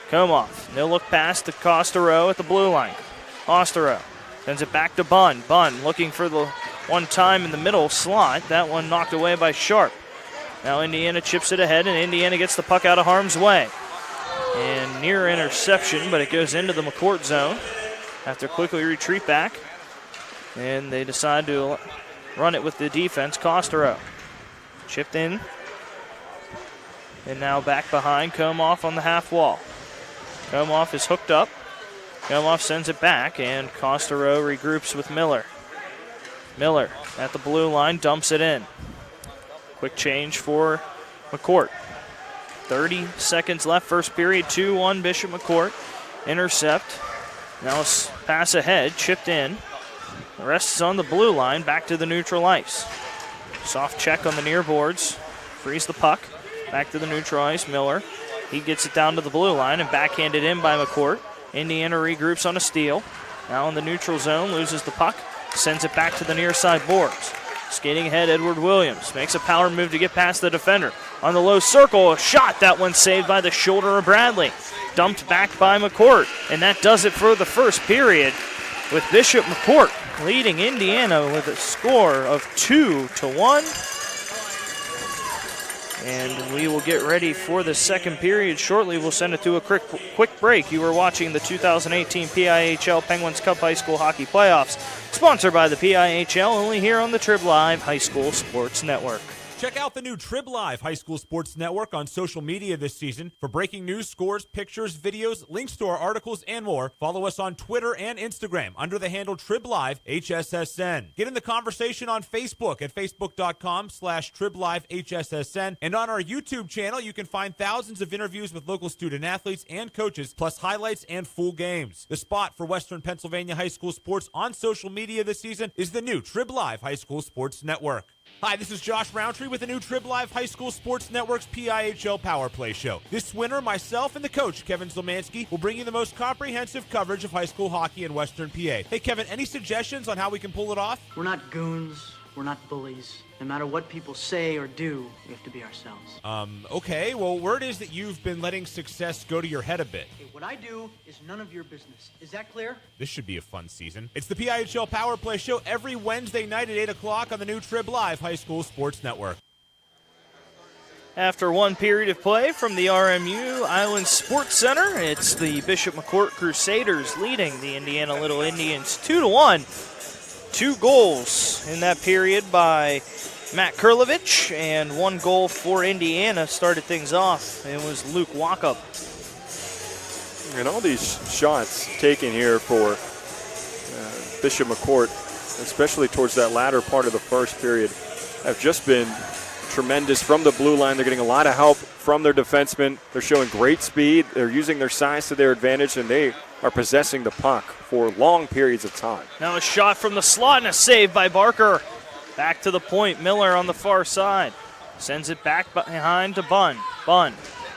Comoff, no look pass to Costero at the blue line. Costero sends it back to Bunn. Bunn looking for the one time in the middle slot. That one knocked away by Sharp. Now Indiana chips it ahead, and Indiana gets the puck out of harm's way. And near interception, but it goes into the McCort zone. Have to quickly retreat back, and they decide to run it with the defense. Costero chipped in, and now back behind. Comoff on the half wall. Comoff is hooked up. Comoff sends it back, and Costero regroups with Miller. Miller at the blue line dumps it in. Quick change for McCort. 30 seconds left, first period, 2-1 Bishop McCort. Intercept. Now a pass ahead, chipped in. The rest is on the blue line, back to the neutral ice. Soft check on the near boards. Frees the puck. Back to the neutral ice, Miller. He gets it down to the blue line and backhanded in by McCort. Indiana regroups on a steal. Now in the neutral zone, loses the puck. Sends it back to the near side boards. Skating ahead, Edward Williams makes a power move to get past the defender. On the low circle, a shot. That one saved by the shoulder of Bradley. Dumped back by McCort. And that does it for the first period, with Bishop McCort leading Indiana with a score of 2-1. And we will get ready for the second period shortly. We'll send it to a quick break. You are watching the 2018 PIHL Penguins Cup High School Hockey Playoffs, sponsored by the PIHL, only here on the Trib Live High School Sports Network. Check out the new Trib Live High School Sports Network on social media this season. For breaking news, scores, pictures, videos, links to our articles, and more, follow us on Twitter and Instagram under the handle Trib Live HSSN. Get in the conversation on Facebook at facebook.com/TribLiveHSSN. And on our YouTube channel, you can find thousands of interviews with local student athletes and coaches, plus highlights and full games. The spot for Western Pennsylvania high school sports on social media this season is the new Trib Live High School Sports Network. Hi, this is Josh Roundtree with the new Trib Live High School Sports Network's PIHL Power Play Show. This winter, myself and the coach, Kevin Zilmansky, will bring you the most comprehensive coverage of high school hockey in Western PA. Hey, Kevin, any suggestions on how we can pull it off? We're not goons. We're not bullies. No matter what people say or do, we have to be ourselves. Okay. Well, word is that you've been letting success go to your head a bit. Hey, what I do is none of your business. Is that clear? This should be a fun season. It's the PIHL Power Play Show every Wednesday night at 8 o'clock on the new Trib Live High School Sports Network. After one period of play from the RMU Island Sports Center, it's the Bishop McCort Crusaders leading the Indiana Little Indians 2-1. 2 goals in that period by Matt Kurlovich, and 1 goal for Indiana started things off. It was Luke Walkup. And all these shots taken here for Bishop McCort, especially towards that latter part of the first period, have just been tremendous from the blue line. They're getting a lot of help from their defensemen. They're showing great speed. They're using their size to their advantage, and they are possessing the puck for long periods of time. Now a shot from the slot and a save by Barker. Back to the point, Miller on the far side. Sends it back behind to Bunn. Bunn,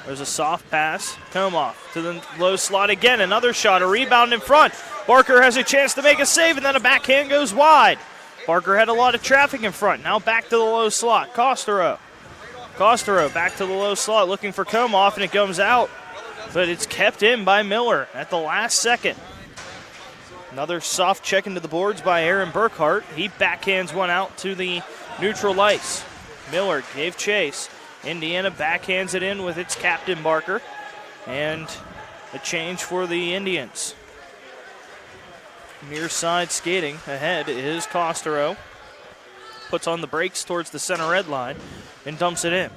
there's a soft pass. Comoff to the low slot again. Another shot, a rebound in front. Barker has a chance to make a save, and then a backhand goes wide. Barker had a lot of traffic in front. Now back to the low slot. Costero back to the low slot looking for Comoff, and it comes out. But it's kept in by Miller at the last second. Another soft check into the boards by Aaron Burkhart. He backhands one out to the neutral ice. Miller gave chase. Indiana backhands it in with its captain, Barker. And a change for the Indians. Near side skating ahead is Costero. Puts on the brakes towards the center red line and dumps it in.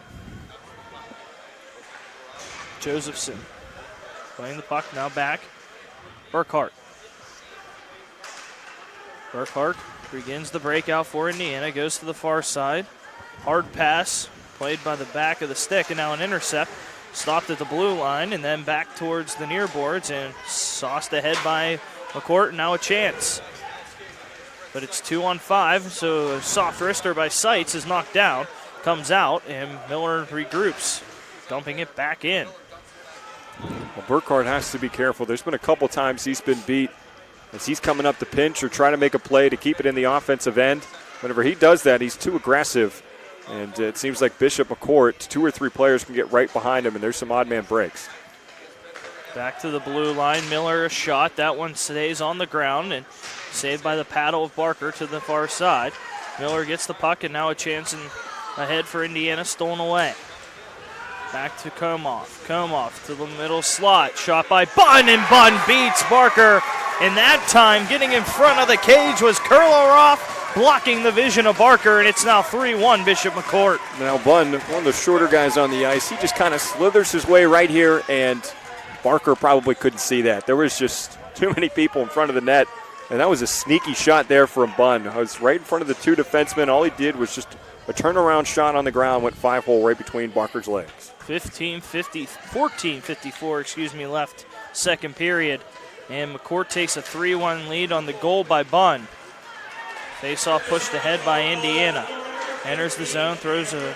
Josephson playing the puck, now back. Burkhart. Burkhart begins the breakout for Indiana, goes to the far side. Hard pass played by the back of the stick, and now an intercept. Stopped at the blue line and then back towards the near boards and sauced ahead by McCort. Now a chance. But it's 2-on-5, so a soft wrister by Seitz is knocked down, comes out, and Miller regroups, dumping it back in. Well, Burkhart has to be careful. There's been a couple times he's been beat as he's coming up to pinch or try to make a play to keep it in the offensive end. Whenever he does that, he's too aggressive. And it seems like Bishop McCort, 2 or 3 players can get right behind him, and there's some odd man breaks. Back to the blue line. Miller a shot. That one stays on the ground and saved by the paddle of Barker to the far side. Miller gets the puck, and now a chance ahead for Indiana, stolen away. Back to Komoff. Komoff to the middle slot. Shot by Bunn, and Bunn beats Barker. And that time, getting in front of the cage was Kurlarov, blocking the vision of Barker, and it's now 3-1 Bishop McCort. Now Bunn, one of the shorter guys on the ice, he just kind of slithers his way right here, and Barker probably couldn't see that. There was just too many people in front of the net, and that was a sneaky shot there from Bunn. It was right in front of the 2 defensemen. All he did was just a turnaround shot on the ground, went 5-hole right between Barker's legs. 14:54 left second period. And McCort takes a 3-1 lead on the goal by Bunn. Face-off pushed ahead by Indiana. Enters the zone, throws a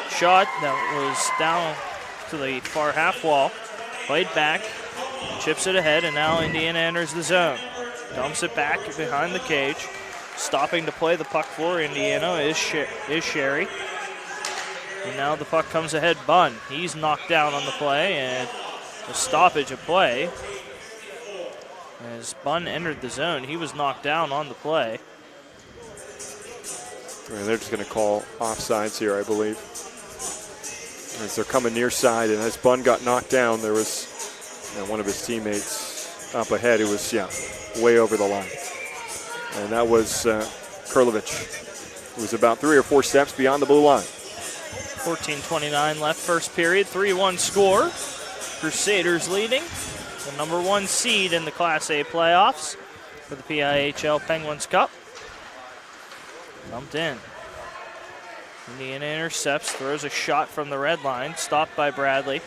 shot that was down to the far half wall. Played back, chips it ahead, and now Indiana enters the zone. Dumps it back behind the cage. Stopping to play the puck for Indiana is Sherry. And now the puck comes ahead, Bunn. He's knocked down on the play, and a stoppage of play. As Bunn entered the zone, he was knocked down on the play. And they're just going to call offsides here, I believe. As they're coming near side, and as Bunn got knocked down, there was one of his teammates up ahead who was, way over the line. And that was Kurlovich, who was about 3 or 4 steps beyond the blue line. 14:29 left first period, 3-1 score. Crusaders leading. The number 1 seed in the Class A playoffs for the PIHL Penguins Cup. Dumped in. Indiana intercepts, throws a shot from the red line, stopped by Bradley.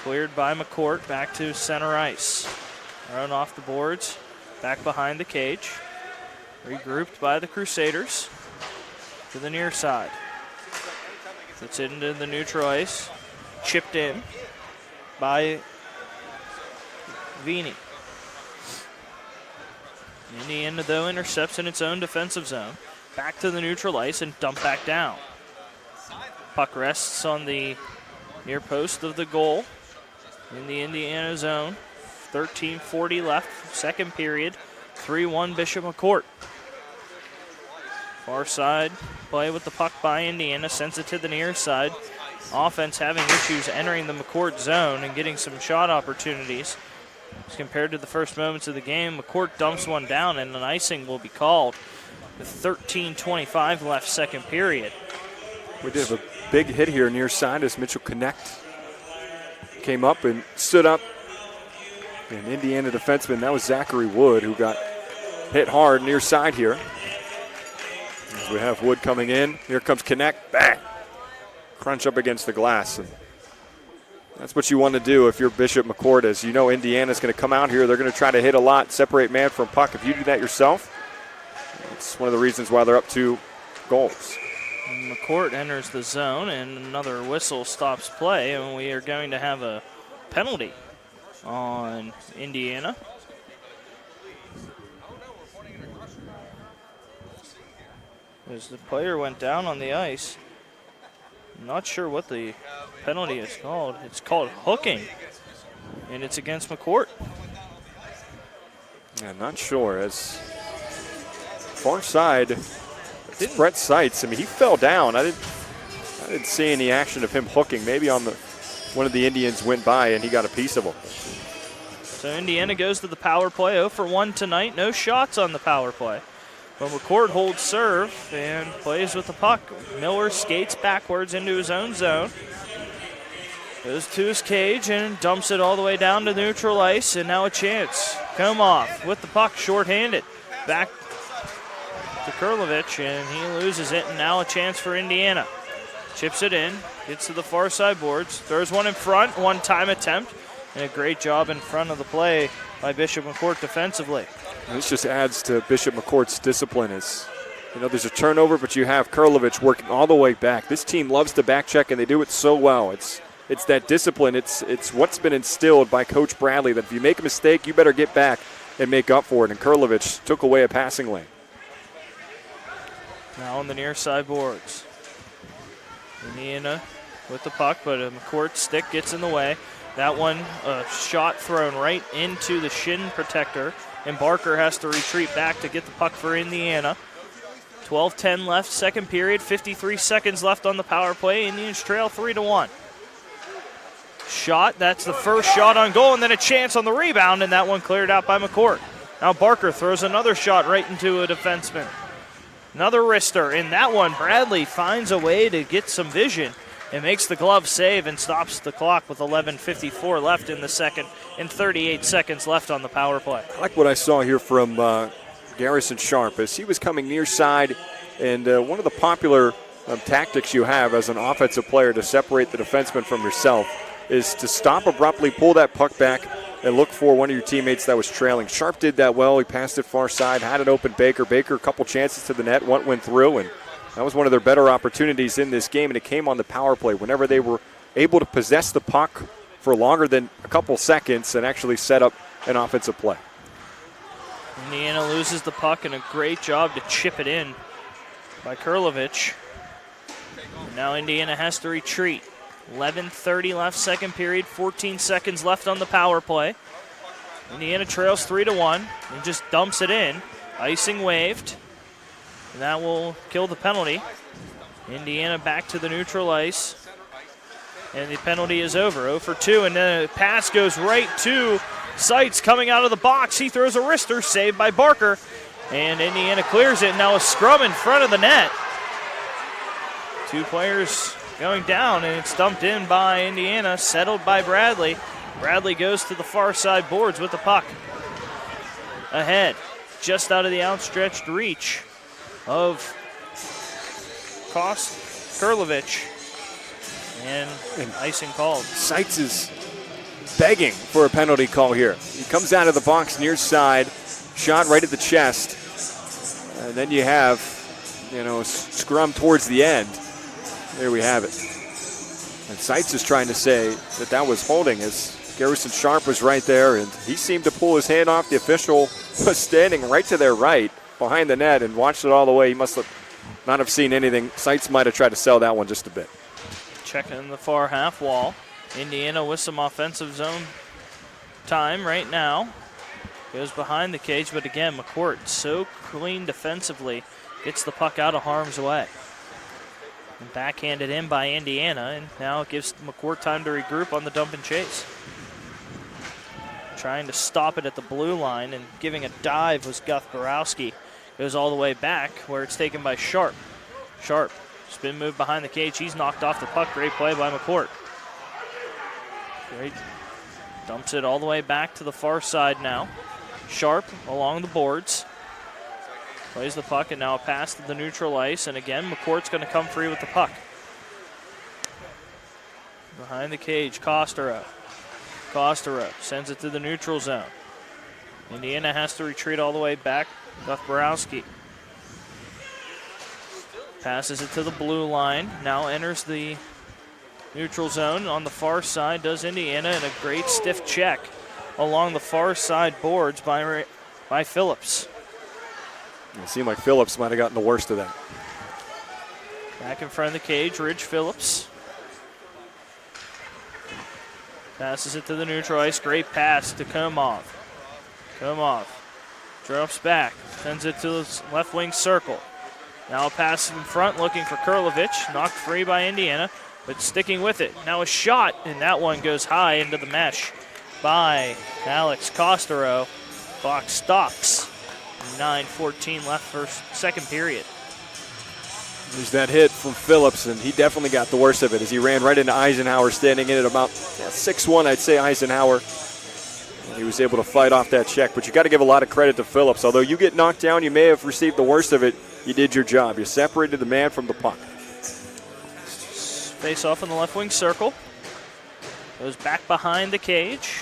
Cleared by McCort, back to center ice. Thrown off the boards, back behind the cage. Regrouped by the Crusaders to the near side. It's into the neutral ice, chipped in by Vini. Indiana, though, intercepts in its own defensive zone. Back to the neutral ice and dumped back down. Puck rests on the near post of the goal in the Indiana zone. 13:40 left, second period. 3-1 Bishop McCort. Far side play with the puck by Indiana, sends it to the near side. Offense having issues entering the McCort zone and getting some shot opportunities. As compared to the first moments of the game, McCort dumps one down and an icing will be called with 13:25 left second period. We did have a big hit here near side as Mitchell Connect came up and stood up. An Indiana defenseman, that was Zachary Wood, who got hit hard near side here. As we have Wood coming in. Here comes Connect. Bang! Crunch up against the glass. And that's what you want to do if you're Bishop McCort, as you know Indiana's going to come out here. They're going to try to hit a lot, separate man from puck. If you do that yourself, it's one of the reasons why they're up 2 goals. McCort enters the zone, and another whistle stops play, and we are going to have a penalty on Indiana. As the player went down on the ice. I'm not sure what the penalty is called. It's called hooking, and it's against McCort. Yeah, not sure. As far side, it's Brett Seitz. I mean, he fell down. I didn't see any action of him hooking. Maybe on one of the Indians went by and he got a piece of him. So Indiana goes to the power play, 0 for 1 tonight. No shots on the power play. But McCort holds serve and plays with the puck. Miller skates backwards into his own zone. Goes to his cage and dumps it all the way down to neutral ice, and now a chance. Komov with the puck, shorthanded. Back to Kurlovich, and he loses it, and now a chance for Indiana. Chips it in, gets to the far side boards, throws one in front, one-time attempt, and a great job in front of the play by Bishop McCort defensively. This just adds to Bishop McCourt's discipline. There's a turnover, but you have Kurlovich working all the way back. This team loves to back check, and they do it so well. It's that discipline. It's what's been instilled by Coach Bradley that if you make a mistake, you better get back and make up for it. And Kurlovich took away a passing lane. Now on the near side boards. Indiana with the puck, but a McCort stick gets in the way. That one, a shot thrown right into the shin protector, and Barker has to retreat back to get the puck for Indiana. 12:10 left, second period, 53 seconds left on the power play. Indians trail 3-1. Shot, that's the first shot on goal, and then a chance on the rebound, and that one cleared out by McCort. Now Barker throws another shot right into a defenseman. Another wrister, and that one, Bradley finds a way to get some vision and makes the glove save and stops the clock with 11:54 left in the second and 38 seconds left on the power play. I like what I saw here from Garrison Sharp as he was coming near side, and one of the popular tactics you have as an offensive player to separate the defenseman from yourself is to stop abruptly, pull that puck back, and look for one of your teammates that was trailing. Sharp did that well. He passed it far side, had an open Baker. Baker, a couple chances to the net, one went through, and that was one of their better opportunities in this game, and it came on the power play. Whenever they were able to possess the puck for longer than a couple seconds and actually set up an offensive play. Indiana loses the puck, and a great job to chip it in by Kurlovich. And now Indiana has to retreat. 11:30 left, second period, 14 seconds left on the power play. Indiana trails 3-1 and just dumps it in. Icing waved, and that will kill the penalty. Indiana back to the neutral ice, and the penalty is over. 0 for 2, and then a pass goes right to Seitz coming out of the box. He throws a wrister, saved by Barker, and Indiana clears it. Now a scrum in front of the net. Two players going down, and it's dumped in by Indiana, settled by Bradley. Bradley goes to the far side boards with the puck. Ahead, just out of the outstretched reach of Kurlovich, and icing called. Seitz is begging for a penalty call here. He comes out of the box near side, shot right at the chest, and then you have, a scrum towards the end. There we have it. And Seitz is trying to say that was holding as Garrison Sharp was right there, and he seemed to pull his hand off. The official was standing right to their right behind the net and watched it all the way. He must not have seen anything. Seitz might have tried to sell that one just a bit. Checking the far half wall. Indiana with some offensive zone time right now. Goes behind the cage, but again, McCort so clean defensively. Gets the puck out of harm's way. And backhanded in by Indiana, and now it gives McCort time to regroup on the dump and chase. Trying to stop it at the blue line, and giving a dive was Guth Borowski. Goes all the way back where it's taken by Sharp. Sharp, spin move behind the cage. He's knocked off the puck. Great play by McCort. Great. Dumps it all the way back to the far side now. Sharp along the boards. Plays the puck, and now a pass to the neutral ice. And again, McCourt's going to come free with the puck. Behind the cage, Kostero. Kostero sends it to the neutral zone. Indiana has to retreat all the way back. Guth Borowski passes it to the blue line. Now enters the neutral zone on the far side. Does Indiana, and a great stiff check along the far side boards by Phillips. It seemed like Phillips might have gotten the worst of that. Back in front of the cage, Ridge Phillips. Passes it to the neutral ice. Great pass to Komov. Komov Drops back, sends it to the left wing circle. Now a pass in front, looking for Kurlovich. Knocked free by Indiana, but sticking with it. Now a shot, and that one goes high into the mesh by Alex Costero. Clock stops. 9:14 left for second period. There's that hit from Phillips, and he definitely got the worst of it as he ran right into Eisenhower, standing in at about 6'1", I'd say, Eisenhower. And he was able to fight off that check, but you got to give a lot of credit to Phillips. Although you get knocked down, you may have received the worst of it. You did your job. You separated the man from the puck. Face off in the left wing circle. Goes back behind the cage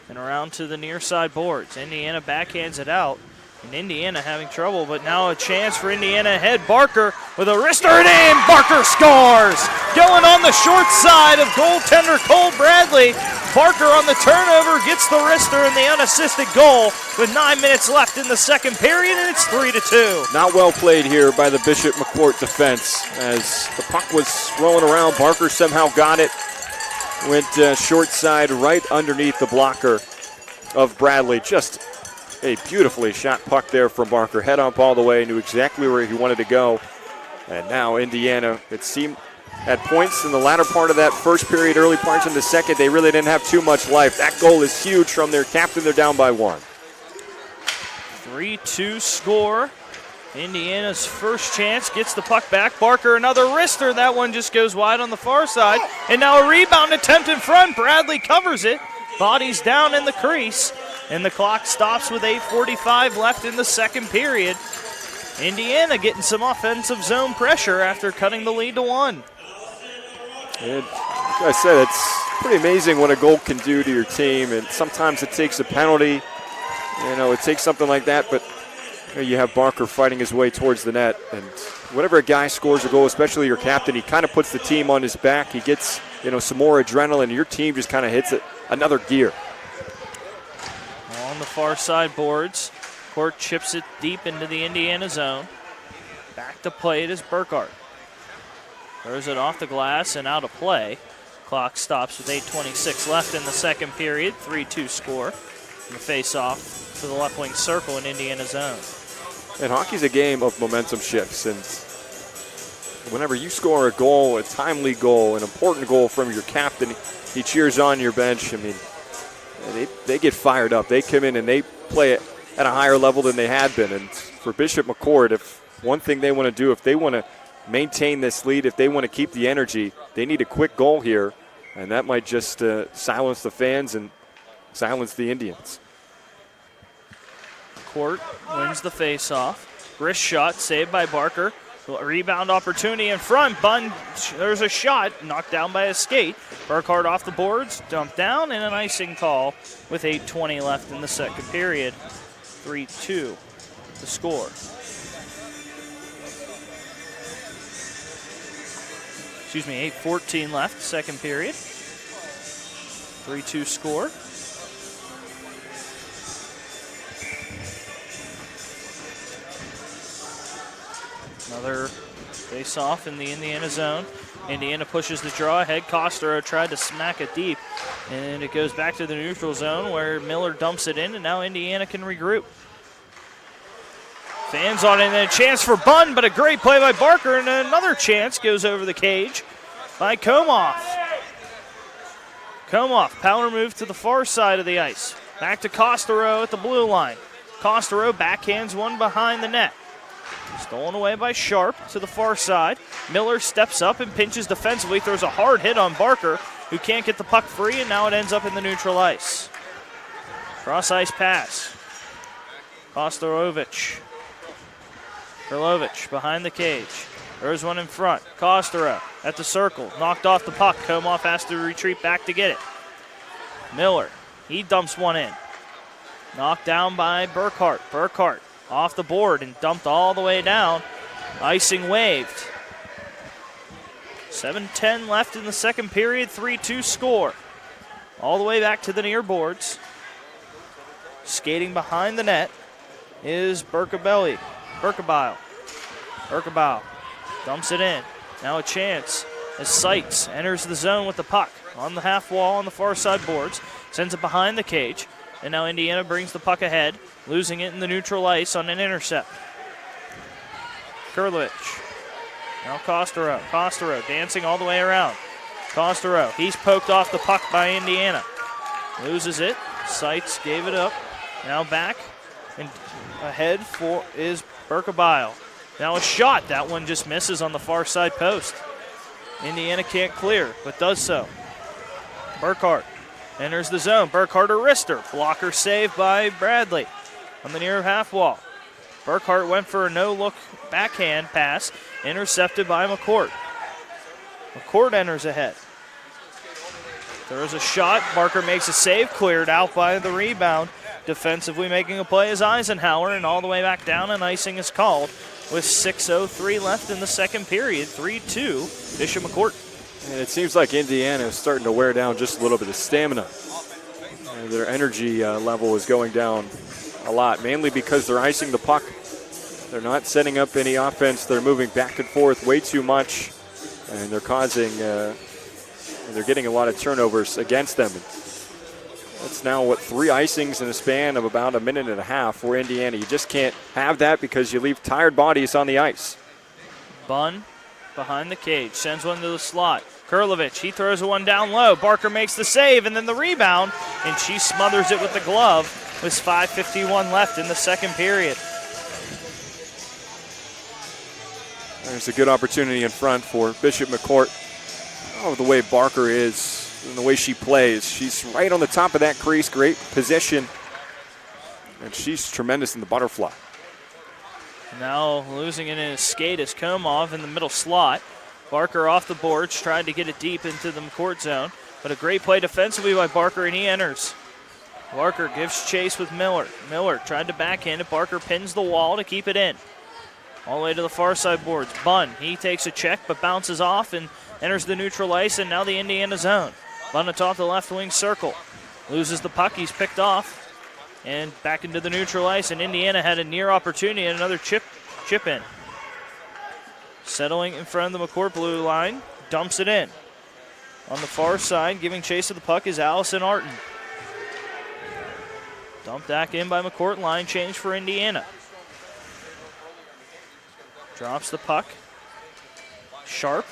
and around to the near side boards. Indiana backhands it out. And Indiana having trouble, but now a chance for Indiana ahead. Barker with a wrister and in. Barker scores! Going on the short side of goaltender Cole Bradley. Barker on the turnover gets the wrister and the unassisted goal with 9 minutes left in the second period, and it's 3-2. Not well played here by the Bishop McCort defense as the puck was rolling around. Barker somehow got it. Went short side right underneath the blocker of Bradley. Just a beautifully shot puck there from Barker. Head up all the way, knew exactly where he wanted to go. And now Indiana, it seemed at points in the latter part of that first period, early parts in the second, they really didn't have too much life. That goal is huge from their captain. They're down by 1. 3-2 score. Indiana's first chance, gets the puck back. Barker, another wrister. That one just goes wide on the far side. And now a rebound attempt in front. Bradley covers it. Bodies down in the crease. And the clock stops with 8:45 left in the second period. Indiana getting some offensive zone pressure after cutting the lead to 1. And like I said, it's pretty amazing what a goal can do to your team. And sometimes it takes a penalty. You know, it takes something like that. But you have Barker fighting his way towards the net. And whenever a guy scores a goal, especially your captain, he kind of puts the team on his back. He gets, some more adrenaline. Your team just kind of hits it another gear. On the far side boards, Court chips it deep into the Indiana zone. Back to play it is Burkhart. Throws it off the glass and out of play. Clock stops with 8:26 left in the second period. 3-2 score. And the face-off to the left wing circle in Indiana zone. And hockey's a game of momentum shifts. And whenever you score a goal, a timely goal, an important goal from your captain, he cheers on your bench. I mean, they get fired up. They come in and they play it at a higher level than they had been. And for Bishop McCort, if one thing they want to do, if they want to maintain this lead, if they want to keep the energy, they need a quick goal here. And that might just silence the fans and silence the Indians. McCort wins the face-off. Wrist shot saved by Barker. Rebound opportunity in front. There's a shot knocked down by a skate. Burkhart off the boards, dumped down, and an icing call with 8:20 left in the second period. 3-2 the score. Excuse me, 8:14 left, second period. 3-2 score. Another face-off in the Indiana zone. Indiana pushes the draw ahead. Costero tried to smack it deep, and it goes back to the neutral zone where Miller dumps it in, and now Indiana can regroup. Fans on it, and then a chance for Bunn, but a great play by Barker, and another chance goes over the cage by Komoff. Komoff, power move to the far side of the ice. Back to Costero at the blue line. Costero backhands one behind the net. Stolen away by Sharp to the far side. Miller steps up and pinches defensively, throws a hard hit on Barker, who can't get the puck free, and now it ends up in the neutral ice. Cross ice pass. Kosterovich. Kurlovich behind the cage. There's one in front. Costero at the circle. Knocked off the puck. Komoff has to retreat back to get it. Miller, he dumps one in. Knocked down by Burkhart. Burkhart off the board and dumped all the way down. Icing waved. 7:10 left in the second period. 3-2 score. All the way back to the near boards. Skating behind the net is Berkebile. Berkebile dumps it in. Now a chance as Seitz enters the zone with the puck on the half wall on the far side boards. Sends it behind the cage. And now Indiana brings the puck ahead, losing it in the neutral ice on an intercept. Kurlovich. Now Costero. Costero dancing all the way around. Costero, he's poked off the puck by Indiana. Loses it. Seitz gave it up. Now back. And ahead is Berkebile. Now a shot. That one just misses on the far side post. Indiana can't clear, but does so. Burkhart enters the zone. Burkhart or wrister. Blocker saved by Bradley on the near half wall. Burkhart went for a no-look backhand pass, intercepted by McCort. McCort enters ahead. Throws a shot. Barker makes a save, cleared out by the rebound. Defensively making a play is Eisenhower, and all the way back down, and icing is called with 6:03 left in the second period. 3-2, Bishop McCort. And it seems like Indiana is starting to wear down just a little bit of stamina. And their energy level is going down a lot, mainly because they're icing the puck. They're not setting up any offense. They're moving back and forth way too much, and they're causing, they're getting a lot of turnovers against them. That's now, 3 icings in a span of about a minute and a half for Indiana. You just can't have that because you leave tired bodies on the ice. Bunn behind the cage, sends one to the slot. Kurlovich, he throws one down low. Barker makes the save, and then the rebound, and she smothers it with the glove. With 5:51 left in the second period. There's a good opportunity in front for Bishop McCort. Oh, the way Barker is and the way she plays. She's right on the top of that crease, great position. And she's tremendous in the butterfly. Now losing it in his skate is Komov in the middle slot. Barker off the boards, tried to get it deep into the McCort zone. But a great play defensively by Barker, and he enters. Barker gives chase with Miller. Miller tried to backhand it. Barker pins the wall to keep it in. All the way to the far side boards. Bunn, he takes a check but bounces off and enters the neutral ice, and now the Indiana zone. Bunn atop the left wing circle. Loses the puck, he's picked off. And back into the neutral ice, and Indiana had a near opportunity and another chip in. Settling in front of the McCort blue line, dumps it in. On the far side, giving chase to the puck is Allison Arton. Dumped back in by McCort, line change for Indiana. Drops the puck. Sharp.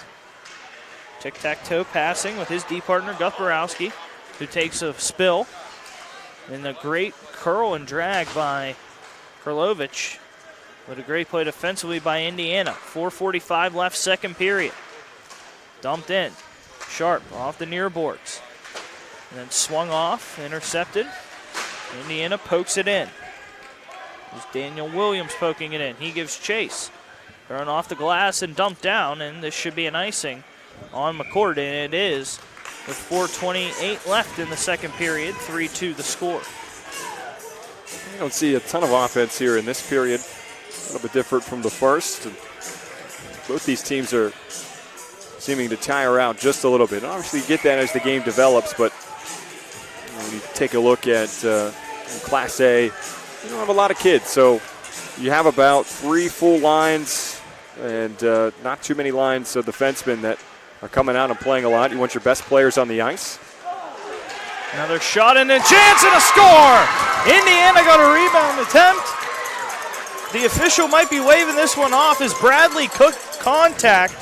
Tic-tac-toe passing with his D partner, Gus Borowski, who takes a spill. And a great curl and drag by Kurlovich. But a great play defensively by Indiana. 4:45 left, second period. Dumped in. Sharp off the near boards. And then swung off, intercepted. Indiana pokes it in. There's Daniel Williams poking it in. He gives chase. Thrown off the glass and dumped down, and this should be an icing on McCort, and it is with 4:28 left in the second period. 3-2 the score. You don't see a ton of offense here in this period. A little bit different from the first. Both these teams are seeming to tire out just a little bit. Obviously, you get that as the game develops, but when you take a look at Class A, you don't have a lot of kids, so you have about 3 full lines and not too many lines of defensemen that are coming out and playing a lot. You want your best players on the ice. Another shot and a chance and a score! Indiana got a rebound attempt. The official might be waving this one off as Bradley cooked contact.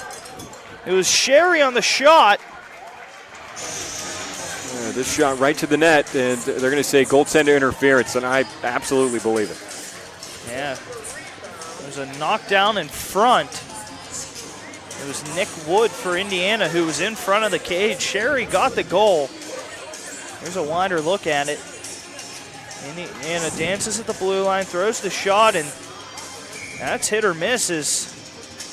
It was Sherry on the shot. This shot right to the net, and they're going to say goaltender interference, and I absolutely believe it. Yeah. There's a knockdown in front. It was Nick Wood for Indiana who was in front of the cage. Sherry got the goal. Here's a wider look at it. Indiana dances at the blue line, throws the shot, and that's hit or miss as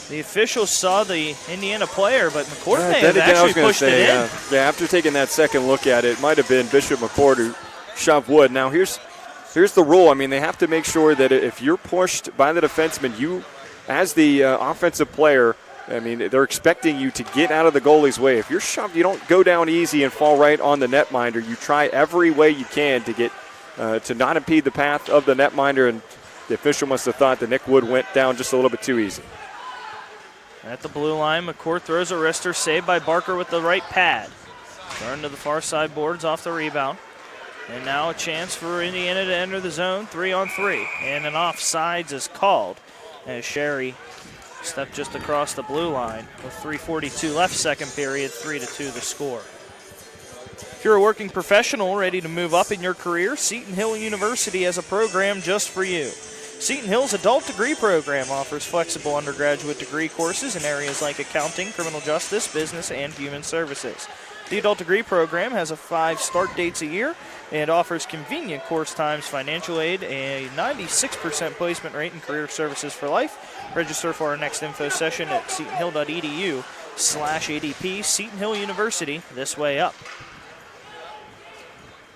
the officials saw the Indiana player, but McCort may have actually pushed it in. Yeah, after taking that second look at it, it might have been Bishop McCort who shoved Wood. Now here's the rule. I mean, they have to make sure that if you're pushed by the defenseman, you, as the offensive player, I mean, they're expecting you to get out of the goalie's way. If you're shoved, you don't go down easy and fall right on the netminder. You try every way you can to get to not impede the path of the netminder, and the official must have thought that Nick Wood went down just a little bit too easy. At the blue line, McCort throws a wrister, saved by Barker with the right pad. Turn to the far side boards off the rebound. And now a chance for Indiana to enter the zone, 3-on-3. And an offsides is called as Sherry stepped just across the blue line with 3:42 left, second period, 3-2 the score. If you're a working professional ready to move up in your career, Seton Hill University has a program just for you. Seton Hill's adult degree program offers flexible undergraduate degree courses in areas like accounting, criminal justice, business, and human services. The adult degree program has 5 start dates a year and offers convenient course times, financial aid, a 96% placement rate in career services for life. Register for our next info session at setonhill.edu/ADP. Seton Hill University, this way up.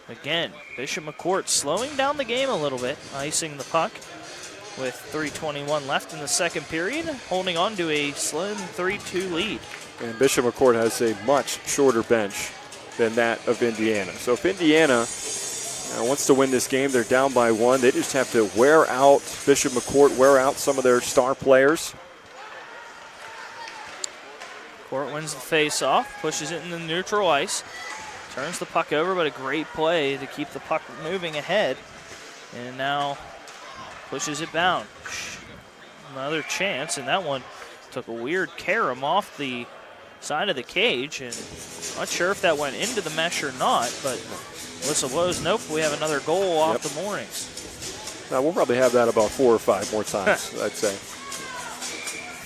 Again, Bishop McCort slowing down the game a little bit, icing the puck with 3:21 left in the second period, holding on to a slim 3-2 lead. And Bishop McCort has a much shorter bench than that of Indiana. So if Indiana wants to win this game, they're down by 1. They just have to wear out Bishop McCort, wear out some of their star players. McCort wins the face-off, pushes it in the neutral ice, turns the puck over, but a great play to keep the puck moving ahead. And now pushes it down. Another chance, and that one took a weird carom off the side of the cage, and not sure if that went into the mesh or not, but whistle blows. Nope, we have another goal off the moorings. Now, we'll probably have that about 4 or 5 more times, I'd say.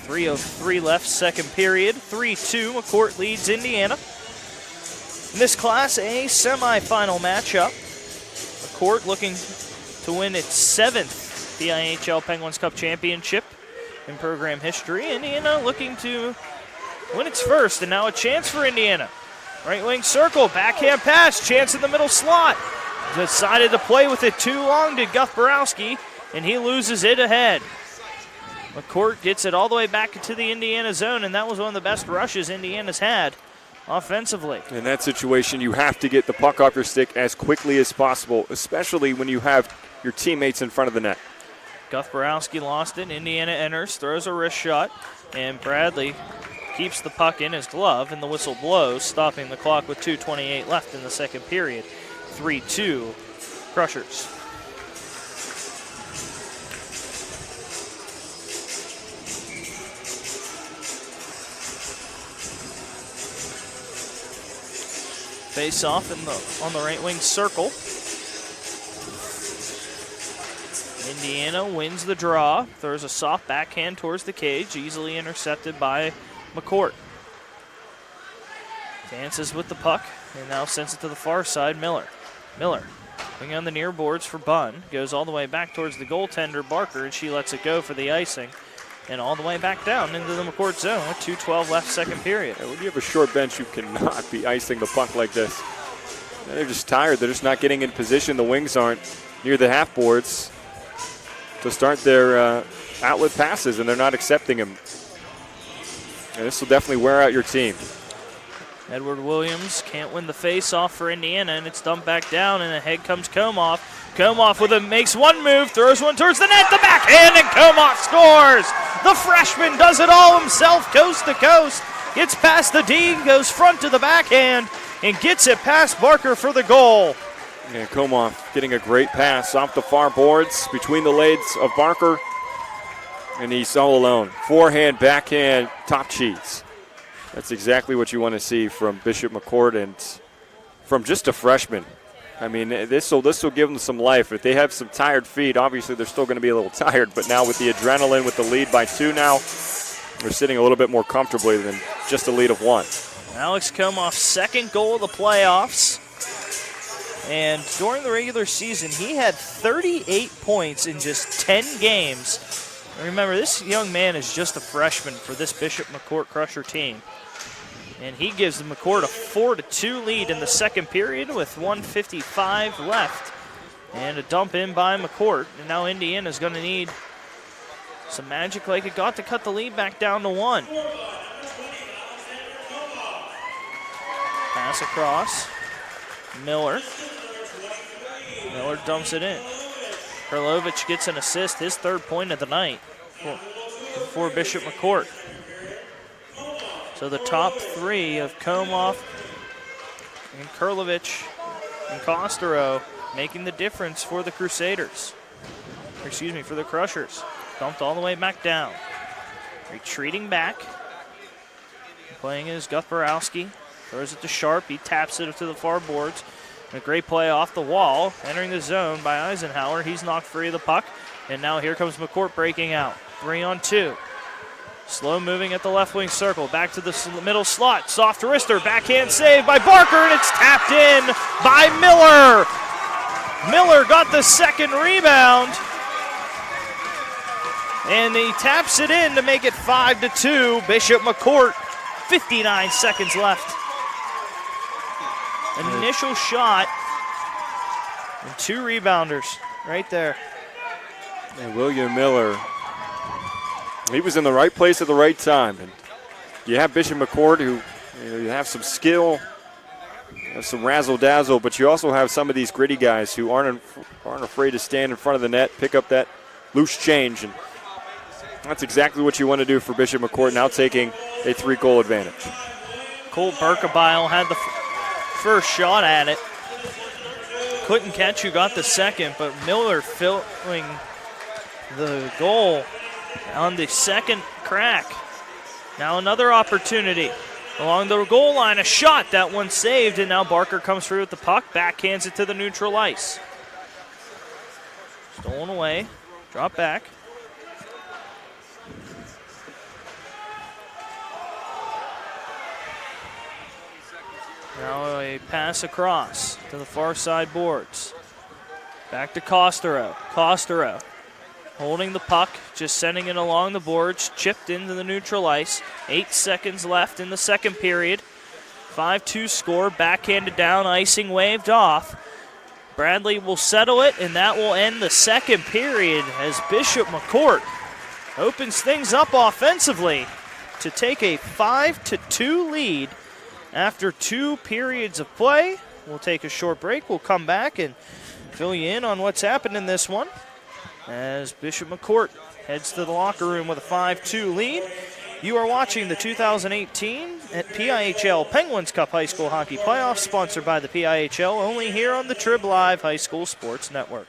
3:03 left, second period. 3-2, McCort leads Indiana. In this Class A semifinal matchup, McCort looking to win its 7th PIHL Penguins Cup championship in program history. Indiana looking to win its first, and now a chance for Indiana. Right wing circle, backhand pass, chance in the middle slot. Decided to play with it too long to Guth-Borowski, and he loses it ahead. McCort gets it all the way back into the Indiana zone, and that was one of the best rushes Indiana's had offensively. In that situation, you have to get the puck off your stick as quickly as possible, especially when you have your teammates in front of the net. Guth-Borowski lost it. Indiana enters, throws a wrist shot, and Bradley keeps the puck in his glove, and the whistle blows, stopping the clock with 2:28 left in the second period. 3-2 Crushers. Face off on the right wing circle. Indiana wins the draw, throws a soft backhand towards the cage, easily intercepted by McCort. Dances with the puck and now sends it to the far side. Miller going on the near boards for Bunn, goes all the way back towards the goaltender Barker, and she lets it go for the icing, and all the way back down into the McCort zone with 2:12 left, second period. When you have a short bench, you cannot be icing the puck like this. They're just tired. They're just not getting in position. The wings aren't near the half boards to start their outlet passes, and they're not accepting them. And this will definitely wear out your team. Edward Williams can't win the face-off for Indiana, and it's dumped back down, and ahead comes Comoff. Comoff makes one move, throws one towards the net, the backhand, and Comoff scores! The freshman does it all himself, coast to coast. Gets past the D, goes front to the backhand, and gets it past Barker for the goal. And Comoff getting a great pass off the far boards between the legs of Barker, and he's all alone. Forehand, backhand, top cheese. That's exactly what you want to see from Bishop McCort and from just a freshman. I mean, this will give them some life. If they have some tired feet, obviously they're still going to be a little tired, but now with the adrenaline, with the lead by 2 now, they're sitting a little bit more comfortably than just a lead of 1. Alex Comoff's second goal of the playoffs. And during the regular season, he had 38 points in just 10 games. And remember, this young man is just a freshman for this Bishop McCort Crusher team. And he gives the McCort a 4-2 lead in the second period with 1:55 left. And a dump in by McCort. And now Indiana's going to need some magic like it got to cut the lead back down to 1. Pass across. Miller dumps it in. Karlovich gets an assist, his 3rd point of the night for Bishop McCort. So the top 3 of Comoff and Karlovich and Costero making the difference for the Crusaders. For the Crushers. Dumped all the way back down. Retreating back. Playing is Gutborowski. Throws it to Sharp. He taps it to the far boards. A great play off the wall. Entering the zone by Eisenhower. He's knocked free of the puck. And now here comes McCort breaking out. 3-on-2. Slow moving at the left wing circle. Back to the middle slot. Soft wrister. Backhand save by Barker. And it's tapped in by Miller. Miller got the second rebound. And he taps it in to make it 5-2. Bishop McCort. 59 seconds left. Initial shot. And 2 rebounders right there. And William Miller, he was in the right place at the right time. And you have Bishop McCort, who you have some skill, you have some razzle-dazzle, but you also have some of these gritty guys who aren't afraid to stand in front of the net, pick up that loose change. And that's exactly what you want to do for Bishop McCort, now taking a 3-goal advantage. Colt Berkebile had the first shot at it. Couldn't catch who got the second, but Miller filling the goal on the second crack. Now another opportunity. Along the goal line, a shot. That one saved, and now Barker comes through with the puck, backhands it to the neutral ice. Stolen away, drop back. Now a pass across to the far side boards. Back to Costero. Costero holding the puck, just sending it along the boards, chipped into the neutral ice. 8 seconds left in the second period. 5-2 score, backhanded down, icing waved off. Bradley will settle it, and that will end the second period as Bishop McCort opens things up offensively to take a 5-2 lead after 2 periods of play. We'll take a short break. We'll come back and fill you in on what's happened in this one as Bishop McCort heads to the locker room with a 5-2 lead. You are watching the 2018 at PIHL Penguins Cup High School Hockey Playoffs, sponsored by the PIHL, only here on the Trib Live High School Sports Network.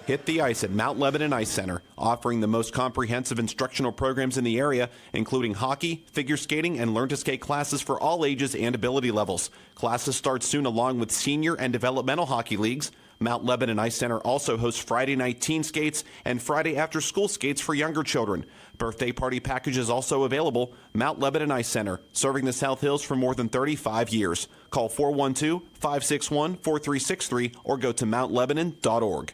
Hit the ice at Mount Lebanon Ice Center, offering the most comprehensive instructional programs in the area, including hockey, figure skating, and learn-to-skate classes for all ages and ability levels. Classes start soon along with senior and developmental hockey leagues. Mount Lebanon Ice Center also hosts Friday night teen skates and Friday after-school skates for younger children. Birthday party packages also available. Mount Lebanon Ice Center, serving the South Hills for more than 35 years. Call 412-561-4363 or go to mountlebanon.org.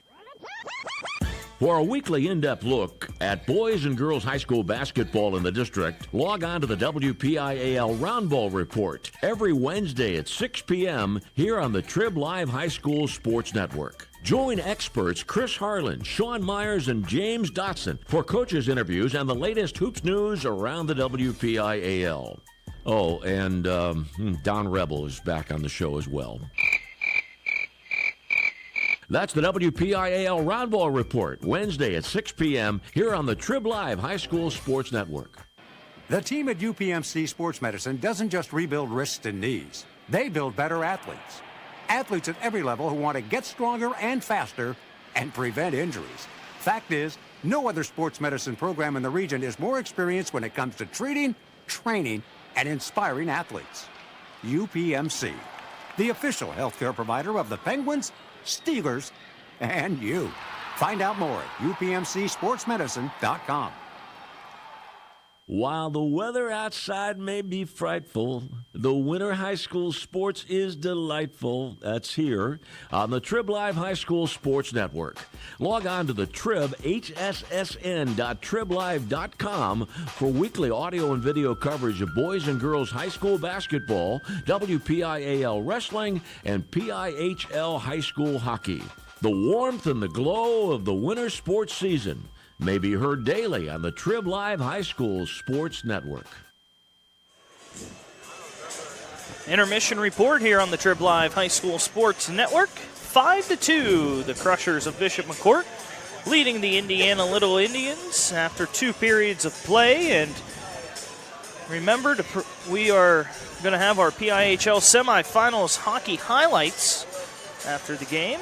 For a weekly in-depth look at boys and girls high school basketball in the district, log on to the WPIAL Roundball Report every Wednesday at 6 p.m. here on the Trib Live High School Sports Network. Join experts Chris Harlan, Sean Myers, and James Dotson for coaches' interviews and the latest hoops news around the WPIAL. Oh, and Don Rebel is back on the show as well. That's the WPIAL Roundball Report, Wednesday at 6 p.m. here on the Trib Live High School Sports Network. The team at UPMC Sports Medicine doesn't just rebuild wrists and knees. They build better athletes. Athletes at every level who want to get stronger and faster and prevent injuries. Fact is, no other sports medicine program in the region is more experienced when it comes to treating, training, and inspiring athletes. UPMC, the official healthcare provider of the Penguins, Steelers, and you. Find out more at upmcsportsmedicine.com. While the weather outside may be frightful, the winter high school sports is delightful. That's here on the Trib Live High School Sports Network. Log on to the Trib, hssn.triblive.com for weekly audio and video coverage of boys and girls high school basketball, WPIAL wrestling, and PIHL high school hockey. The warmth and the glow of the winter sports season may be heard daily on the Trib Live High School Sports Network. Intermission report here on the Trib Live High School Sports Network. 5-2, the Crushers of Bishop McCort leading the Indiana Little Indians after 2 periods of play. And remember, we are going to have our PIHL Semifinals hockey highlights after the game.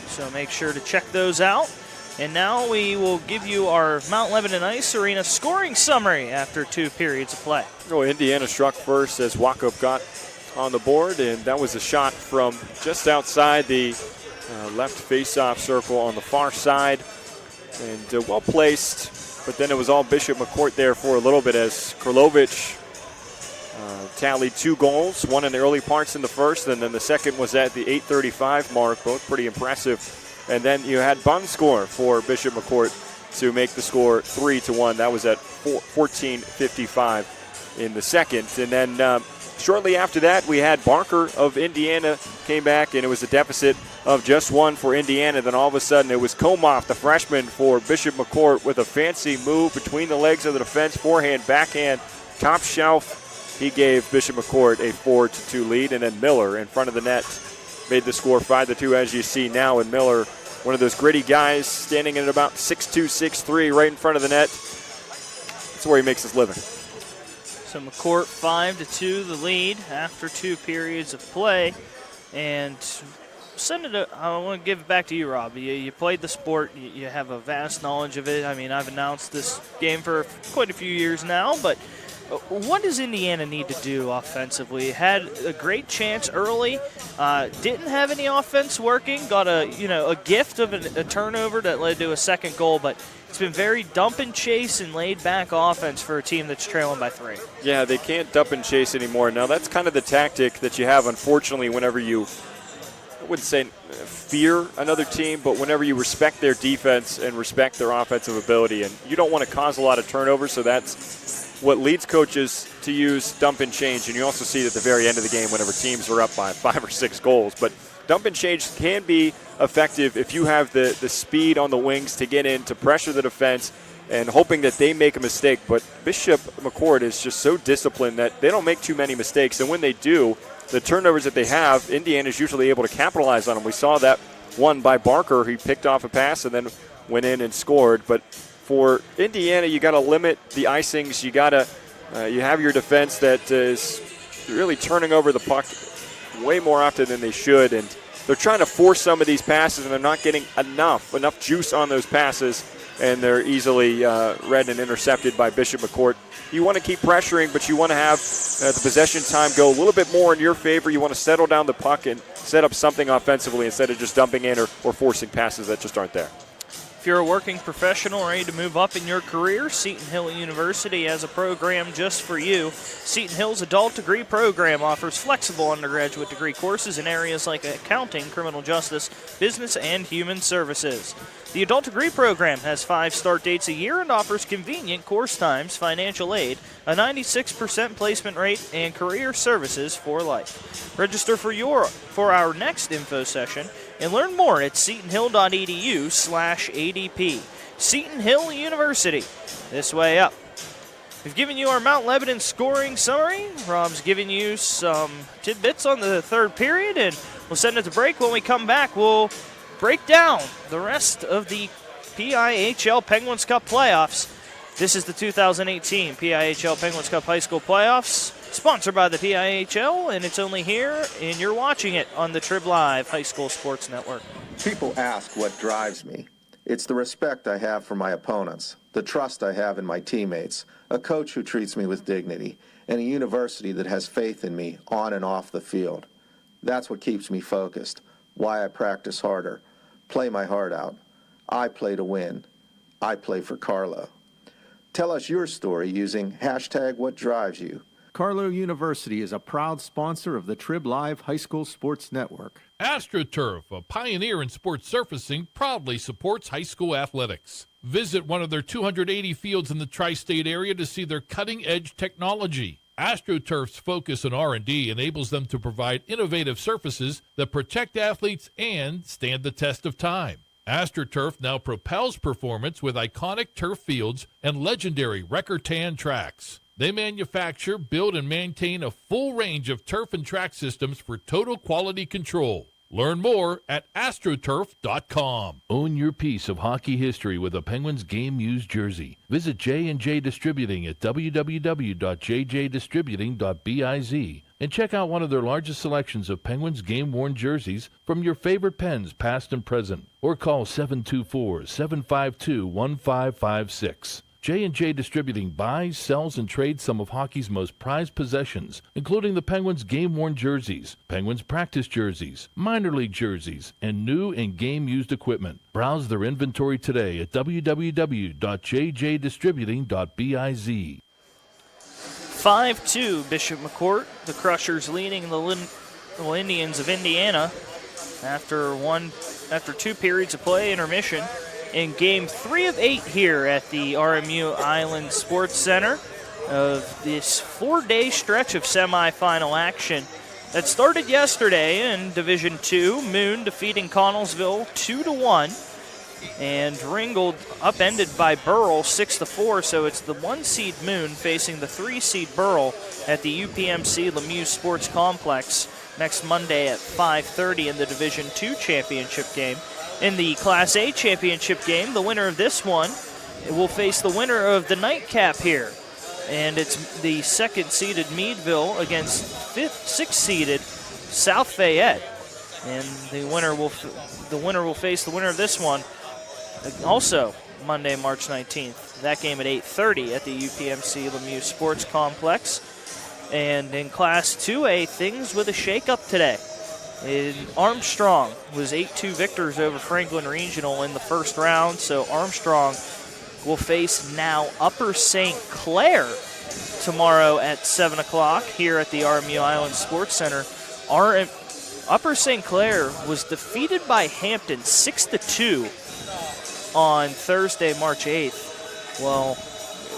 So make sure to check those out. And now we will give you our Mount Lebanon Ice Arena scoring summary after 2 periods of play. Oh, Indiana struck first as Wakup got on the board, and that was a shot from just outside the left face-off circle on the far side, and well placed. But then it was all Bishop McCort there for a little bit as Krlovic tallied 2 goals, one in the early parts in the first, and then the second was at the 8:35 mark, both pretty impressive. And then you had Bunn score for Bishop McCort to make the score 3-1. That was at 14:55 in the second. And then shortly after that, we had Barker of Indiana came back, and it was a deficit of just 1 for Indiana. Then all of a sudden, it was Komoff, the freshman for Bishop McCort, with a fancy move between the legs of the defense, forehand, backhand, top shelf. He gave Bishop McCort a 4-2 lead, and then Miller in front of the net made the score 5-2, as you see now. And Miller, one of those gritty guys, standing at about 6'2", 6'3", right in front of the net. That's where he makes his living. So McCort 5-2 the lead after 2 periods of play. And I want to give it back to you, Rob. You played the sport. You have a vast knowledge of it. I mean, I've announced this game for quite a few years now, but what does Indiana need to do offensively? Had a great chance early, didn't have any offense working, got a gift of a turnover that led to a second goal, but it's been very dump and chase and laid back offense for a team that's trailing by 3. Yeah, they can't dump and chase anymore. Now that's kind of the tactic that you have, unfortunately, whenever you, I wouldn't say fear another team, but whenever you respect their defense and respect their offensive ability, and you don't want to cause a lot of turnovers, so that's what leads coaches to use dump and change. And you also see it at the very end of the game whenever teams are up by 5 or 6 goals. But dump and change can be effective if you have the speed on the wings to get in, to pressure the defense, and hoping that they make a mistake. But Bishop McCort is just so disciplined that they don't make too many mistakes. And when they do, the turnovers that they have, Indiana is usually able to capitalize on them. We saw that one by Barker. He picked off a pass and then went in and scored. But for Indiana, you got to limit the icings. You got to you have your defense that is really turning over the puck way more often than they should, and they're trying to force some of these passes, and they're not getting enough juice on those passes, and they're easily read and intercepted by Bishop McCort. You want to keep pressuring, but you want to have the possession time go a little bit more in your favor. You want to settle down the puck and set up something offensively instead of just dumping in or forcing passes that just aren't there. If you're a working professional ready to move up in your career, Seton Hill University has a program just for you. Seton Hill's adult degree program offers flexible undergraduate degree courses in areas like accounting, criminal justice, business, and human services. The adult degree program has 5 start dates a year and offers convenient course times, financial aid, a 96% placement rate, and career services for life. Register for our next info session and learn more at setonhill.edu/ADP. Seton Hill University, this way up. We've given you our Mount Lebanon scoring summary. Rob's given you some tidbits on the 3rd period, and we'll send it to break. When we come back, we'll break down the rest of the PIHL Penguins Cup playoffs. This is the 2018 PIHL Penguins Cup High School Playoffs, sponsored by the PIHL, and it's only here, and you're watching it on the Trib Live High School Sports Network. People ask what drives me. It's the respect I have for my opponents, the trust I have in my teammates, a coach who treats me with dignity, and a university that has faith in me on and off the field. That's what keeps me focused, why I practice harder, play my heart out. I play to win. I play for Carlo. Tell us your story using #WhatDriveSYou. Carlo University is a proud sponsor of the Trib Live High School Sports Network. AstroTurf, a pioneer in sports surfacing, proudly supports high school athletics. Visit one of their 280 fields in the tri-state area to see their cutting-edge technology. AstroTurf's focus on R&D enables them to provide innovative surfaces that protect athletes and stand the test of time. AstroTurf now propels performance with iconic turf fields and legendary Recor-Tan tracks. They manufacture, build, and maintain a full range of turf and track systems for total quality control. Learn more at astroturf.com. Own your piece of hockey history with a Penguins game-used jersey. Visit J&J Distributing at www.jjdistributing.biz and check out one of their largest selections of Penguins game-worn jerseys from your favorite Pens past and present, or call 724-752-1556. J&J Distributing buys, sells, and trades some of hockey's most prized possessions, including the Penguins game-worn jerseys, Penguins practice jerseys, minor league jerseys, and new and game-used equipment. Browse their inventory today at www.jjdistributing.biz. 5-2 Bishop McCort. The Crushers leading the Little Indians of Indiana after 2 periods of play, intermission, in Game 3 of 8 here at the RMU Island Sports Center of this 4-day stretch of semifinal action that started yesterday in Division II. Moon defeating Connellsville 2-1, and Ringgold upended by Burrell 6-4. So it's the 1-seed Moon facing the 3-seed Burrell at the UPMC Lemieux Sports Complex next Monday at 5:30 in the Division II championship game. In the Class A championship game, the winner of this one will face the winner of the nightcap here. And it's the 2nd-seeded Meadville against 6th-seeded South Fayette. And the winner will face the winner of this one also Monday, March 19th. That game at 8:30 at the UPMC Lemieux Sports Complex. And in Class 2A, things with a shakeup today. In Armstrong was 8-2 victors over Franklin Regional in the first round, so Armstrong will face now Upper St. Clair tomorrow at 7 o'clock here at the RMU Island Sports Center. Upper St. Clair was defeated by Hampton 6-2 on Thursday, March 8th. Well,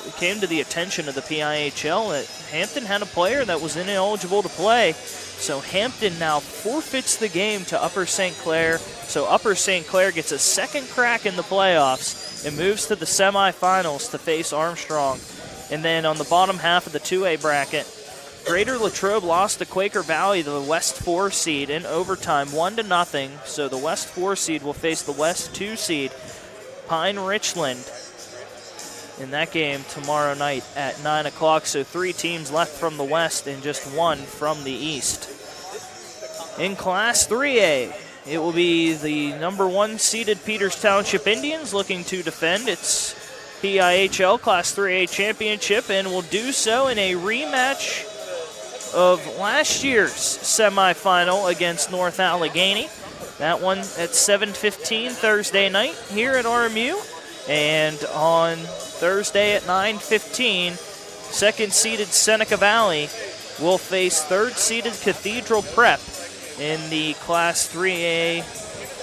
it came to the attention of the PIHL that Hampton had a player that was ineligible to play. So Hampton now forfeits the game to Upper St. Clair. So Upper St. Clair gets a second crack in the playoffs and moves to the semifinals to face Armstrong. And then on the bottom half of the 2A bracket, Greater Latrobe lost to Quaker Valley, the West 4 seed, in overtime 1-0. So the West 4 seed will face the West 2 seed, Pine Richland, in that game tomorrow night at 9 o'clock. So 3 teams left from the West and just 1 from the East. In Class 3A, it will be the number 1 seeded Peters Township Indians looking to defend its PIHL Class 3A championship, and will do so in a rematch of last year's semifinal against North Allegheny. That one at 7:15 Thursday night here at RMU. And on Thursday at 9:15, 2nd-seeded Seneca Valley will face 3rd-seeded Cathedral Prep in the Class 3A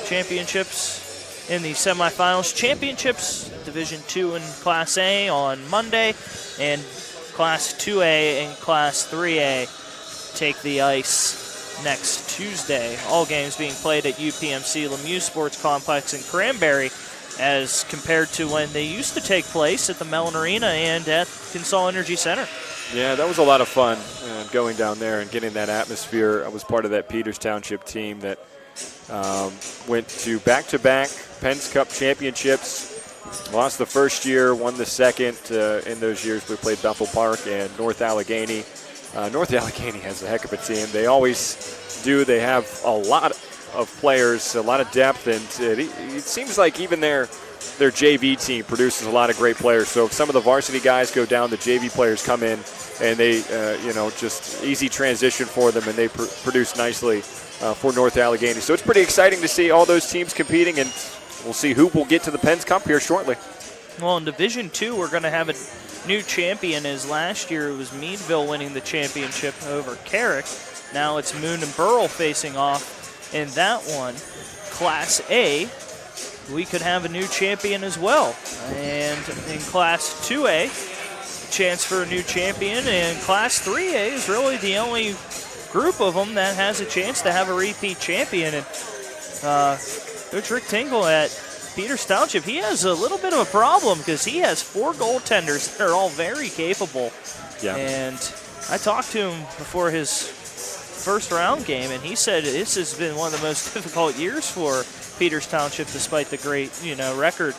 championships, in the semifinals. Championships, Division II and Class A on Monday, and Class 2A and Class 3A take the ice next Tuesday. All games being played at UPMC Lemieux Sports Complex in Cranberry, as compared to when they used to take place at the Mellon Arena and at Consol Energy Center. Yeah, that was a lot of fun going down there and getting that atmosphere. I was part of that Peters Township team that went to back-to-back Penn's Cup championships. Lost the first year, won the second. In those years, we played Bethel Park and North Allegheny. North Allegheny has a heck of a team. They always do. They have a lot of players, a lot of depth, and it seems like even their JV team produces a lot of great players. So if some of the varsity guys go down, the JV players come in, and they, just easy transition for them, and they produce nicely for North Allegheny. So it's pretty exciting to see all those teams competing, and we'll see who will get to the Penn's Cup here shortly. Well, in Division II, we're going to have a new champion, as last year it was Meadville winning the championship over Carrick. Now it's Moon and Burrell facing off in that one. Class A, we could have a new champion as well. And in Class 2A, a chance for a new champion. And Class 3A is really the only group of them that has a chance to have a repeat champion. And Coach Rick Tingle at Peters Township, he has a little bit of a problem because he has 4 goaltenders that are all very capable. Yeah. And I talked to him before his first round game, and he said this has been one of the most difficult years for Peters Township, despite the great, record,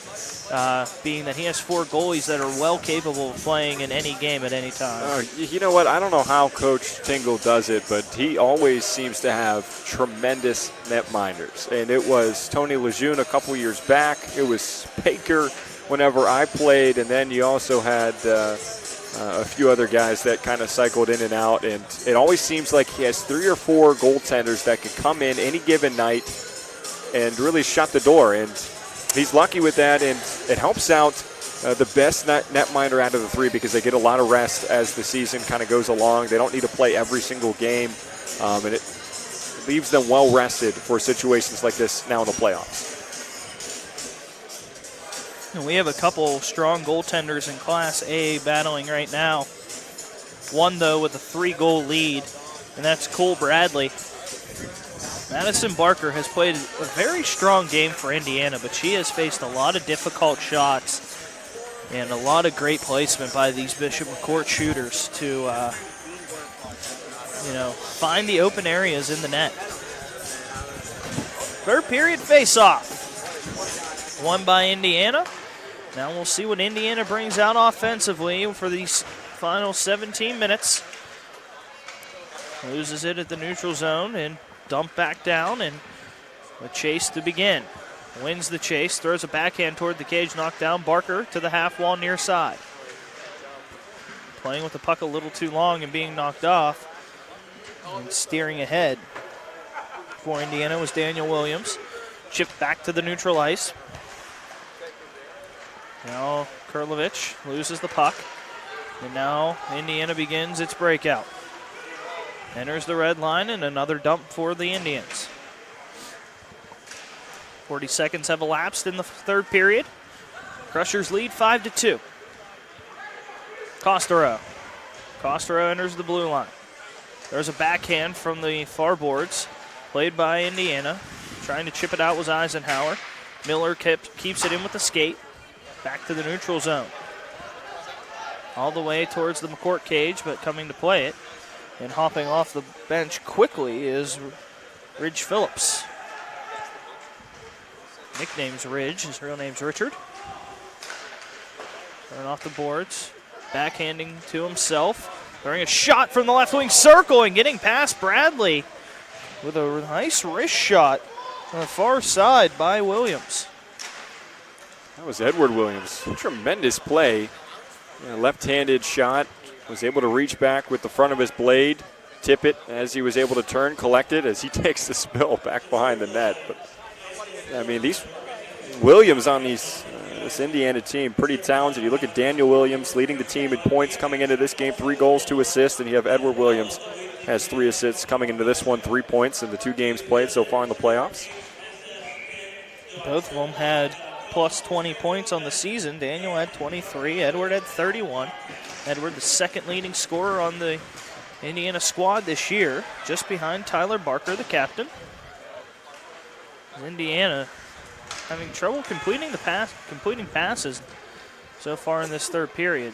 being that he has 4 goalies that are well capable of playing in any game at any time. You know what? I don't know how Coach Tingle does it, but he always seems to have tremendous netminders. And it was Tony Lejeune a couple years back. It was Baker whenever I played, and then you also had a few other guys that kind of cycled in and out. And it always seems like he has 3 or 4 goaltenders that could come in any given night and really shut the door. And he's lucky with that, and it helps out the best netminder out of the 3 because they get a lot of rest as the season kind of goes along. They don't need to play every single game, and it leaves them well rested for situations like this now in the playoffs. And we have a couple strong goaltenders in Class A battling right now. One, though, with a 3-goal lead, and that's Cole Bradley. Madison Barker has played a very strong game for Indiana, but she has faced a lot of difficult shots and a lot of great placement by these Bishop McCort shooters to, find the open areas in the net. Third period face-off. Won by Indiana. Now we'll see what Indiana brings out offensively for these final 17 minutes. Loses it at the neutral zone and dump back down, and a chase to begin. Wins the chase, throws a backhand toward the cage, knocked down. Barker to the half wall near side. Playing with the puck a little too long and being knocked off. And steering ahead for Indiana was Daniel Williams. Chipped back to the neutral ice. Now Kurlovich loses the puck. And now Indiana begins its breakout. Enters the red line, and another dump for the Indians. 40 seconds have elapsed in the third period. Crushers lead 5-2. Costero enters the blue line. There's a backhand from the far boards, played by Indiana. Trying to chip it out was Eisenhower. Miller keeps it in with the skate. Back to the neutral zone. All the way towards the McCort cage, but coming to play it. And hopping off the bench quickly is Ridge Phillips. Nickname's Ridge, his real name's Richard. Turn off the boards, backhanding to himself. Throwing a shot from the left wing circle and getting past Bradley with a nice wrist shot on the far side by Williams. That was Edward Williams. Tremendous play. Left-handed shot. Was able to reach back with the front of his blade, tip it as he was able to turn, collect it as he takes the spill back behind the net. But I mean, these Williams on this Indiana team, pretty talented. You look at Daniel Williams leading the team in points coming into this game, 3 goals, 2 assists, and you have Edward Williams has 3 assists coming into this one, 3 points in the 2 games played so far in the playoffs. Both of them had plus 20 points on the season. Daniel had 23, Edward had 31. Edward, the second leading scorer on the Indiana squad this year, just behind Tyler Barker, the captain. Indiana having trouble completing passes so far in this third period.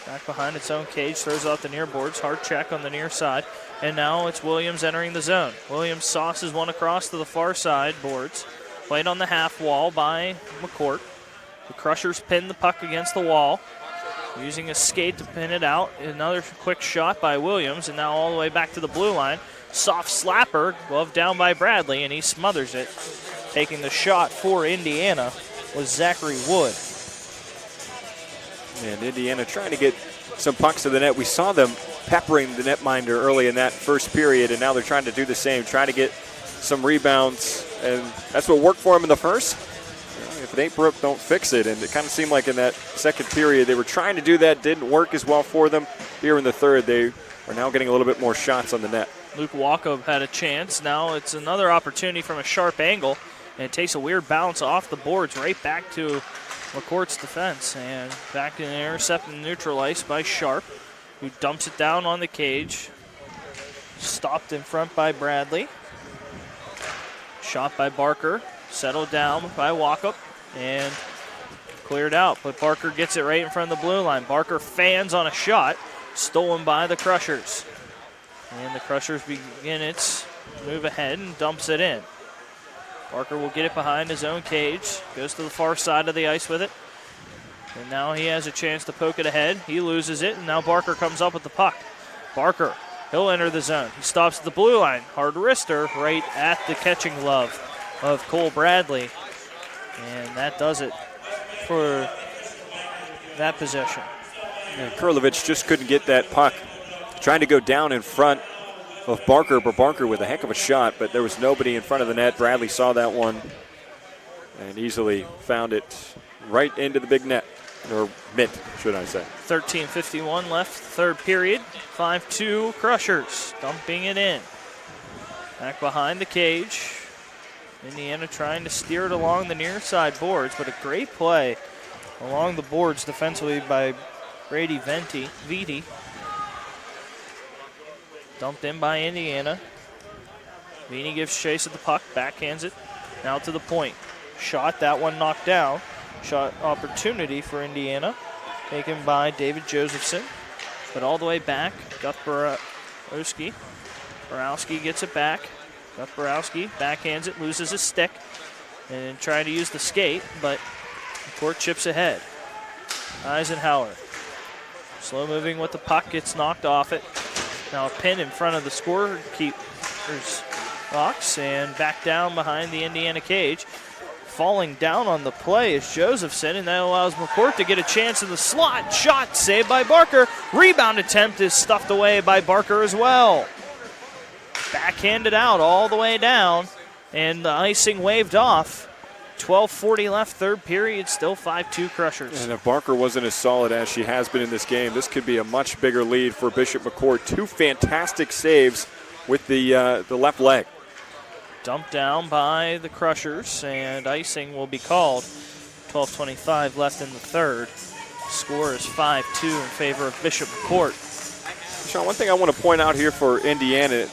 Back behind its own cage, throws out the near boards, hard check on the near side, and now it's Williams entering the zone. Williams sauces one across to the far side boards, played on the half wall by McCort. The Crushers pin the puck against the wall. Using a skate to pin it out. Another quick shot by Williams, and now all the way back to the blue line. Soft slapper, glove down by Bradley, and he smothers it. Taking the shot for Indiana was Zachary Wood. And Indiana trying to get some pucks to the net. We saw them peppering the netminder early in that first period, and now they're trying to do the same, trying to get some rebounds, and that's what worked for them in the first. If it ain't broke, don't fix it. And it kind of seemed like in that second period they were trying to do that, didn't work as well for them. Here in the third, they are now getting a little bit more shots on the net. Luke Walkup had a chance. Now it's another opportunity from a sharp angle, and it takes a weird bounce off the boards right back to McCourt's defense. And back in the intercept and neutral ice by Sharp, who dumps it down on the cage. Stopped in front by Bradley. Shot by Barker. Settled down by Walkup. And cleared out, but Barker gets it right in front of the blue line. Barker fans on a shot, stolen by the Crushers. And the Crushers begin its move ahead and dumps it in. Barker will get it behind his own cage. Goes to the far side of the ice with it. And now he has a chance to poke it ahead. He loses it, and now Barker comes up with the puck. Barker, he'll enter the zone. He stops at the blue line. Hard wrister right at the catching glove of Cole Bradley. And that does it for that possession. Yeah, Kurlovich just couldn't get that puck. Trying to go down in front of Barker, but Barker with a heck of a shot, but there was nobody in front of the net. Bradley saw that one and easily found it right into the big net, or mitt, should I say. 13:51 left, third period. 5-2 Crushers, dumping it in. Back behind the cage. Indiana trying to steer it along the near side boards, but a great play along the boards defensively by Brady Viti. Dumped in by Indiana. Vini gives chase at the puck, backhands it. Now to the point. Shot, that one knocked down. Shot opportunity for Indiana, taken by David Josephson. But all the way back, Guth Borowski. Borowski gets it back. Guth Borowski backhands it, loses his stick, and trying to use the skate, but McCort chips ahead. Eisenhower, slow moving with the puck, gets knocked off it. Now a pin in front of the scorekeeper's box and back down behind the Indiana cage. Falling down on the play is Josephson, and that allows McCort to get a chance in the slot. Shot saved by Barker. Rebound attempt is stuffed away by Barker as well. Backhanded out all the way down, and the icing waved off. 12:40 left, third period, still 5-2 Crushers. And if Barker wasn't as solid as she has been in this game, this could be a much bigger lead for Bishop McCort. Two fantastic saves with the left leg. Dumped down by the Crushers, and icing will be called. 12:25 left in the third. Score is 5-2 in favor of Bishop McCort. Sean, one thing I want to point out here for Indiana,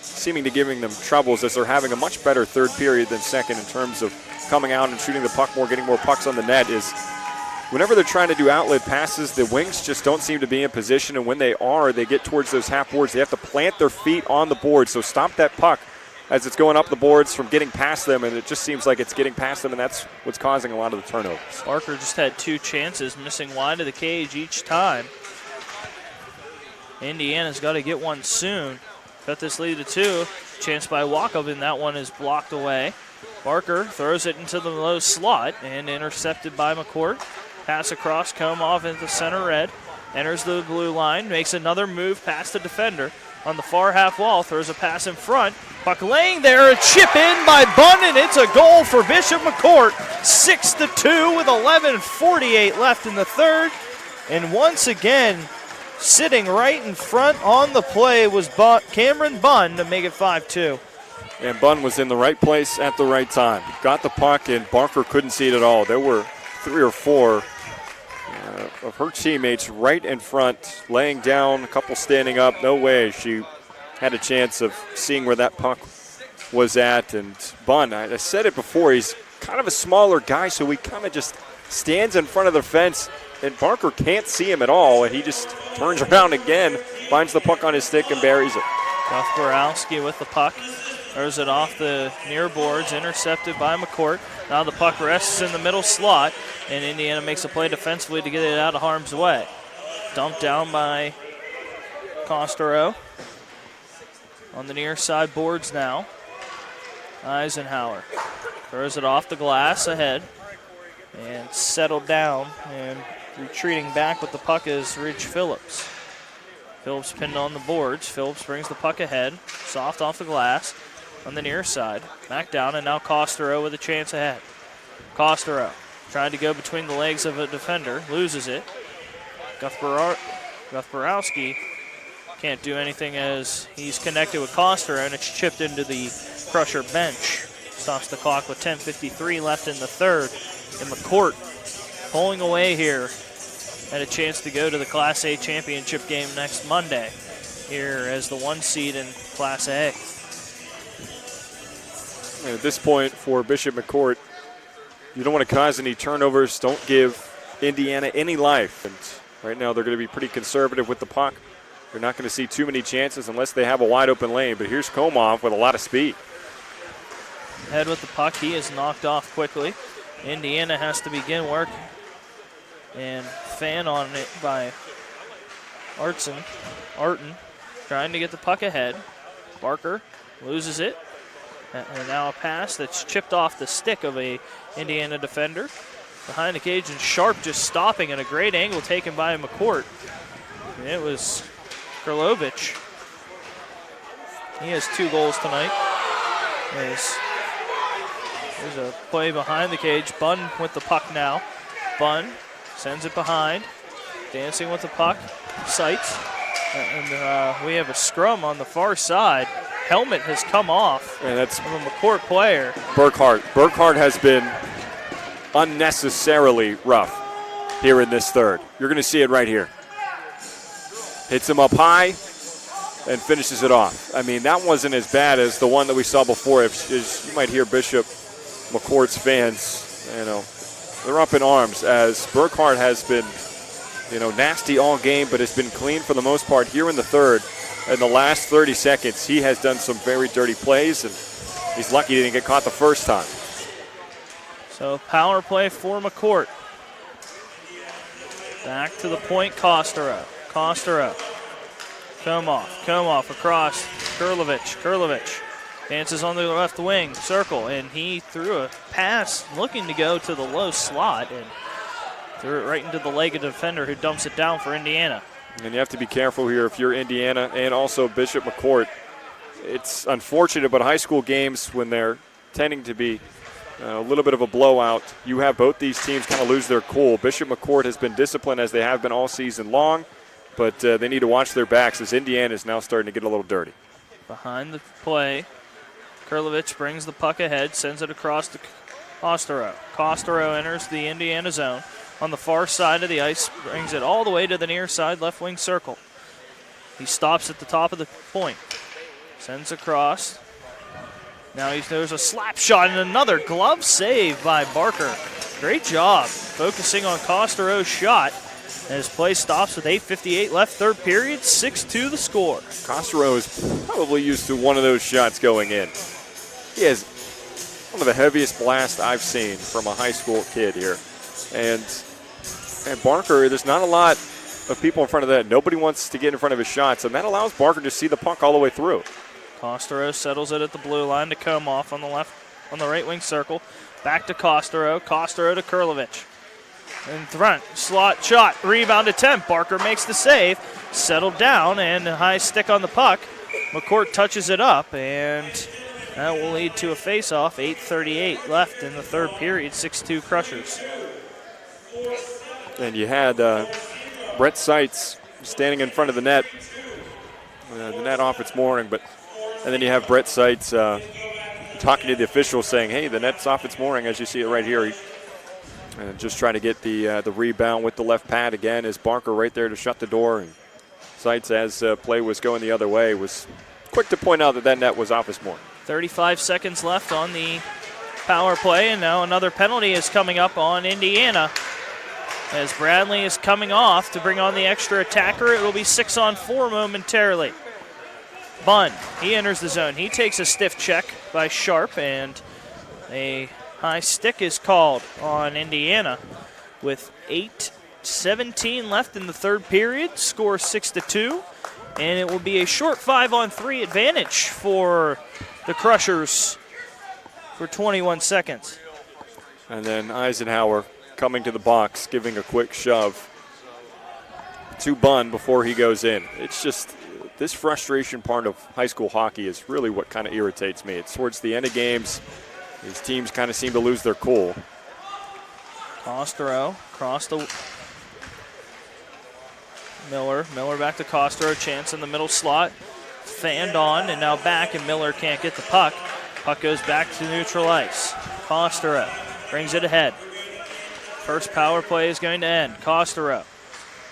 seeming to giving them troubles, is they're having a much better third period than second in terms of coming out and shooting the puck more, getting more pucks on the net. Is whenever they're trying to do outlet passes, the wings just don't seem to be in position, and when they are, they get towards those half boards. They have to plant their feet on the board, so stop that puck as it's going up the boards from getting past them, and it just seems like it's getting past them, and that's what's causing a lot of the turnovers. Barker just had two chances, missing wide of the cage each time. Indiana's got to get one soon. Cut this lead to 2. Chance by Walkup, and that one is blocked away. Barker throws it into the low slot and intercepted by McCort. Pass across, come off into center red. Enters the blue line, makes another move past the defender. On the far half wall, throws a pass in front. Puck laying there, a chip in by Bunn, and it's a goal for Bishop McCort. 6-2 with 11:48 left in the third. And once again, sitting right in front on the play was Cameron Bunn to make it 5-2. And Bunn was in the right place at the right time. Got the puck, and Barker couldn't see it at all. There were 3 or 4 of her teammates right in front, laying down, a couple standing up. No way she had a chance of seeing where that puck was at. And Bunn, I said it before, he's kind of a smaller guy, so he kind of just stands in front of the fence, and Barker can't see him at all, and he just turns around again, finds the puck on his stick, and buries it. Guth Borowski with the puck. Throws it off the near boards, intercepted by McCort. Now the puck rests in the middle slot, and Indiana makes a play defensively to get it out of harm's way. Dumped down by Costero. On the near side boards now. Eisenhower throws it off the glass ahead and settled down, and retreating back with the puck is Ridge Phillips. Phillips pinned on the boards. Phillips brings the puck ahead, soft off the glass on the near side. Back down, and now Costero with a chance ahead. Costero trying to go between the legs of a defender, loses it. Guth Borowski can't do anything as he's connected with Costero, and it's chipped into the Crusher bench. Stops the clock with 10:53 left in the third. And McCort pulling away here. Had a chance to go to the Class A championship game next Monday here as the 1 seed in Class A. And at this point for Bishop McCort, you don't want to cause any turnovers. Don't give Indiana any life. And right now they're going to be pretty conservative with the puck. They're not going to see too many chances unless they have a wide open lane. But here's Komov with a lot of speed. Ahead with the puck. He is knocked off quickly. Indiana has to begin work. And fan on it by Arton, trying to get the puck ahead. Barker loses it. And now a pass that's chipped off the stick of a Indiana defender. Behind the cage, and Sharp just stopping at a great angle taken by McCort. And it was Karlovich. He has 2 goals tonight. There's a play behind the cage. Bunn with the puck now. Bunn sends it behind. Dancing with the puck. Sights. And we have a scrum on the far side. Helmet has come off. And that's from a McCort player. Burkhart. Burkhart has been unnecessarily rough here in this third. You're going to see it right here. Hits him up high and finishes it off. I mean, that wasn't as bad as the one that we saw before. As you might hear Bishop McCourt's fans, they're up in arms as Burkhart has been, nasty all game, but has been clean for the most part here in the third. In the last 30 seconds, he has done some very dirty plays, and he's lucky he didn't get caught the first time. So power play for McCort. Back to the point, Kostero. Come off across Kurlovich. Dances on the left wing, circle, and he threw a pass looking to go to the low slot and threw it right into the leg of the defender who dumps it down for Indiana. And you have to be careful here if you're Indiana and also Bishop McCort. It's unfortunate, but high school games, when they're tending to be a little bit of a blowout, you have both these teams kind of lose their cool. Bishop McCort has been disciplined as they have been all season long, but they need to watch their backs as Indiana is now starting to get a little dirty. Behind the play, Kurlovich brings the puck ahead, sends it across to Kostero. Kostero enters the Indiana zone on the far side of the ice, brings it all the way to the near side left wing circle. He stops at the top of the point, sends across. Now there's a slap shot and another glove save by Barker. Great job focusing on Kostero's shot. As play stops with 8:58 left, third period, 6-2 the score. Kostero is probably used to one of those shots going in. He has one of the heaviest blasts I've seen from a high school kid here. And Barker, there's not a lot of people in front of that. Nobody wants to get in front of his shots, and that allows Barker to see the puck all the way through. Kostero settles it at the blue line to Komoff on the right wing circle. Back to Kostero. Kostero to Kurlovich. In front, slot shot, rebound attempt. Barker makes the save, settled down, and a high stick on the puck. McCort touches it up, and that will lead to a face-off. 8:38 left in the third period, 6-2 Crushers. And you had Brett Seitz standing in front of the net off its mooring, and then you have Brett Seitz talking to the officials saying, hey, the net's off its mooring, as you see it right here. And just trying to get the rebound with the left pad again. Is Barker right there to shut the door. And Seitz, as play was going the other way, was quick to point out that net was off his mooring. 35 seconds left on the power play, and now another penalty is coming up on Indiana. As Bradley is coming off to bring on the extra attacker, it will be 6-on-4 momentarily. Bunn, he enters the zone. He takes a stiff check by Sharp, and a high stick is called on Indiana with 8:17 left in the third period. Score 6-2, and it will be a short 5-on-3 advantage for the Crushers for 21 seconds. And then Eisenhower coming to the box, giving a quick shove to Bunn before he goes in. It's just this frustration part of high school hockey is really what kind of irritates me. It's towards the end of games. These teams kind of seem to lose their cool. Kostero across the Miller back to Kostero. Chance in the middle slot. Fanned on and now back, and Miller can't get the puck. Puck goes back to neutral ice. Kostero brings it ahead. First power play is going to end. Kostero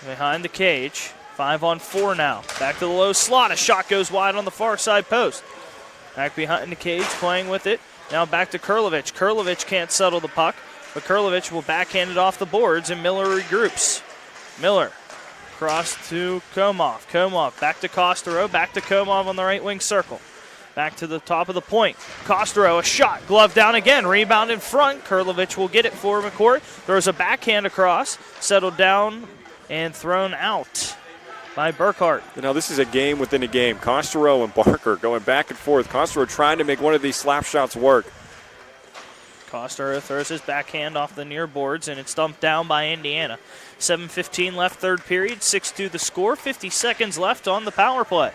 behind the cage. 5-on-4 now. Back to the low slot. A shot goes wide on the far side post. Back behind the cage, playing with it. Now back to Kurlovich. Kurlovich can't settle the puck, but Kurlovich will backhand it off the boards, and Miller regroups. Miller cross to Komoff. Komoff back to Kostero, back to Komoff on the right wing circle. Back to the top of the point. Costro, a shot. Glove down again. Rebound in front. Kurlovich will get it for McCort. Throws a backhand across. Settled down and thrown out by Burkhart. Now this is a game within a game. Costro and Barker going back and forth. Costro trying to make one of these slap shots work. Costro throws his backhand off the near boards, and it's dumped down by Indiana. 7:15 left third period, 6-2 the score, 50 seconds left on the power play.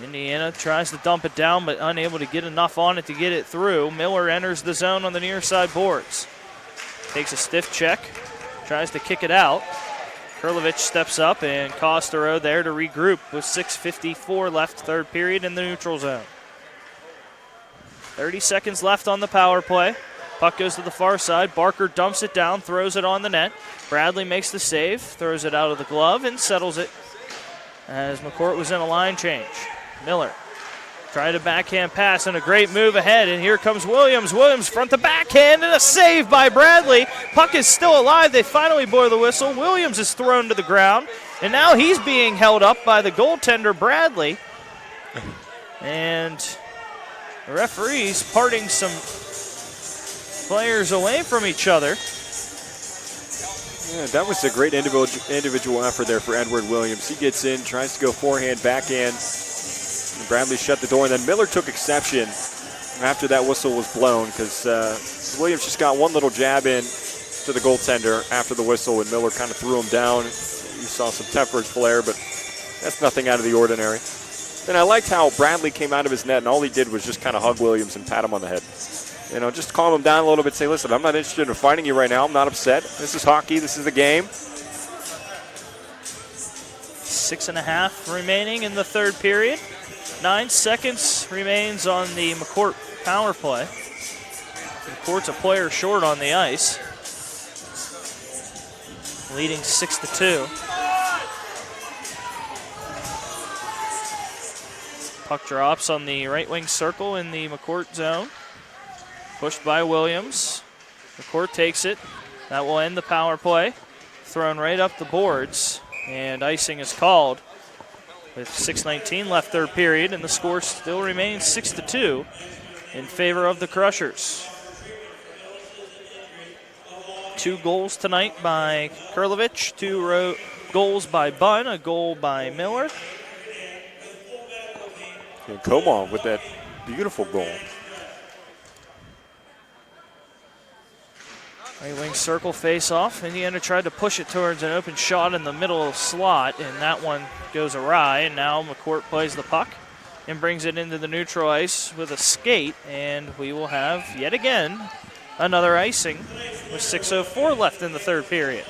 Indiana tries to dump it down, but unable to get enough on it to get it through. Miller enters the zone on the near side boards. Takes a stiff check, tries to kick it out. Kurlovich steps up, and Costro there to regroup with 6:54 left third period in the neutral zone. 30 seconds left on the power play. Puck goes to the far side. Barker dumps it down, throws it on the net. Bradley makes the save, throws it out of the glove, and settles it as McCort was in a line change. Miller tried a backhand pass and a great move ahead, and here comes Williams. Williams front to backhand and a save by Bradley. Puck is still alive. They finally blow the whistle. Williams is thrown to the ground, and now he's being held up by the goaltender, Bradley. And the referees parting some players away from each other. Yeah, that was a great individual effort there for Edward Williams. He gets in, tries to go forehand, backhand. And Bradley shut the door, and then Miller took exception after that whistle was blown because Williams just got one little jab in to the goaltender after the whistle, and Miller kind of threw him down. You saw some tempers flare, but that's nothing out of the ordinary. And I liked how Bradley came out of his net, and all he did was just kind of hug Williams and pat him on the head. You know, just calm him down a little bit. Say, listen, I'm not interested in fighting you right now. I'm not upset. This is hockey. This is the game. 6.5 remaining in the third period. 9 seconds remains on the McCort power play. McCort's a player short on the ice, leading 6-2. Puck drops on the right wing circle in the McCort zone. Pushed by Williams. McCort takes it. That will end the power play. Thrown right up the boards, and icing is called with 6:19 left third period, and the score still remains 6-2 in favor of the Crushers. 2 goals tonight by Kurlovich, 2 goals by Bunn, a goal by Miller. And Coman with that beautiful goal. Right wing circle face off. Indiana tried to push it towards an open shot in the middle slot, and that one goes awry. And now McCort plays the puck and brings it into the neutral ice with a skate, and we will have yet again another icing with 6:04 left in the third period.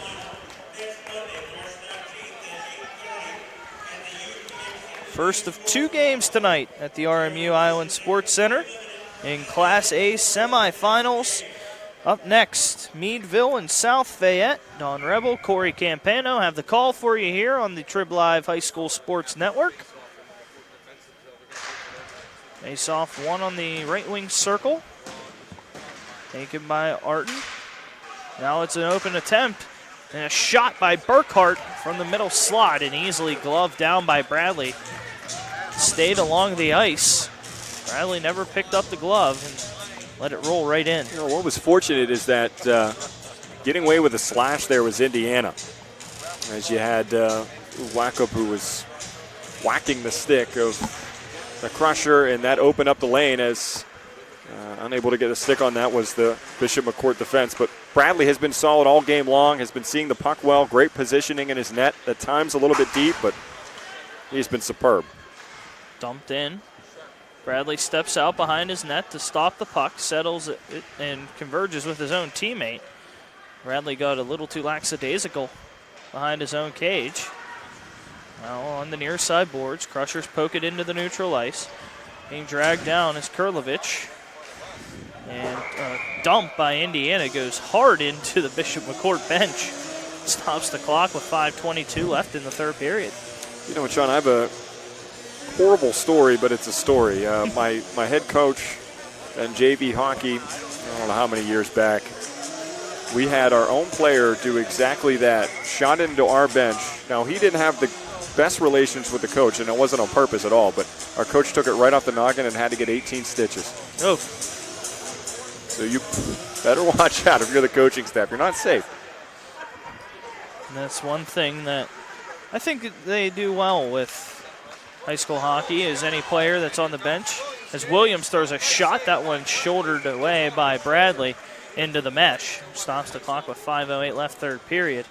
First of 2 games tonight at the RMU Island Sports Center in Class A semifinals. Up next, Meadville and South Fayette. Don Rebel, Corey Campano have the call for you here on the Trib Live High School Sports Network. Face off one on the right wing circle. Taken by Arden. Now it's an open attempt. And a shot by Burkhart from the middle slot, and easily gloved down by Bradley. Stayed along the ice. Bradley never picked up the glove and let it roll right in. You know, what was fortunate is that getting away with a slash there was Indiana. As you had Wackup, who was whacking the stick of the Crusher, and that opened up the lane as unable to get a stick on that was the Bishop McCort defense. But Bradley has been solid all game long, has been seeing the puck well, great positioning in his net, at times a little bit deep, but he's been superb. Dumped in. Bradley steps out behind his net to stop the puck, settles it, and converges with his own teammate. Bradley got a little too lackadaisical behind his own cage. Now on the near side boards, Crushers poke it into the neutral ice. Being dragged down is Kurlovich. And a dump by Indiana goes hard into the Bishop McCort bench. Stops the clock with 5:22 left in the third period. You know what, Sean, I have a horrible story, but it's a story. My head coach in JV hockey, I don't know how many years back, we had our own player do exactly that. Shot into our bench. Now, he didn't have the best relations with the coach, and it wasn't on purpose at all, but our coach took it right off the noggin and had to get 18 stitches. Oh. So you better watch out if you're the coaching staff. You're not safe. And that's one thing that I think they do well with high school hockey is any player that's on the bench. As Williams throws a shot, that one shouldered away by Bradley into the mesh. Stops the clock with 5:08 left, third period.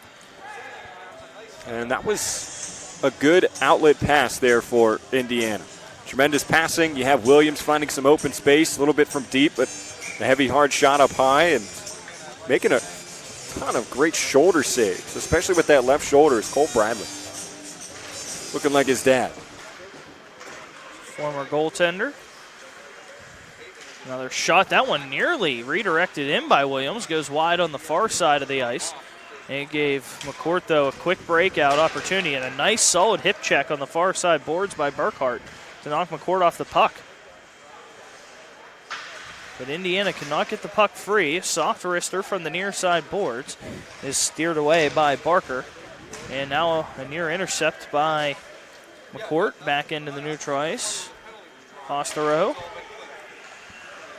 And that was a good outlet pass there for Indiana. Tremendous passing. You have Williams finding some open space, a little bit from deep, but a heavy, hard shot up high and making a ton of great shoulder saves, especially with that left shoulder is Cole Bradley. Looking like his dad. Former goaltender. Another shot. That one nearly redirected in by Williams. Goes wide on the far side of the ice. And it gave McCort, though, a quick breakout opportunity and a nice, solid hip check on the far side boards by Burkhart to knock McCort off the puck. But Indiana cannot get the puck free. Soft wrister from the near side boards is steered away by Barker. And now a near intercept by McCort back into the neutral ice. Ostero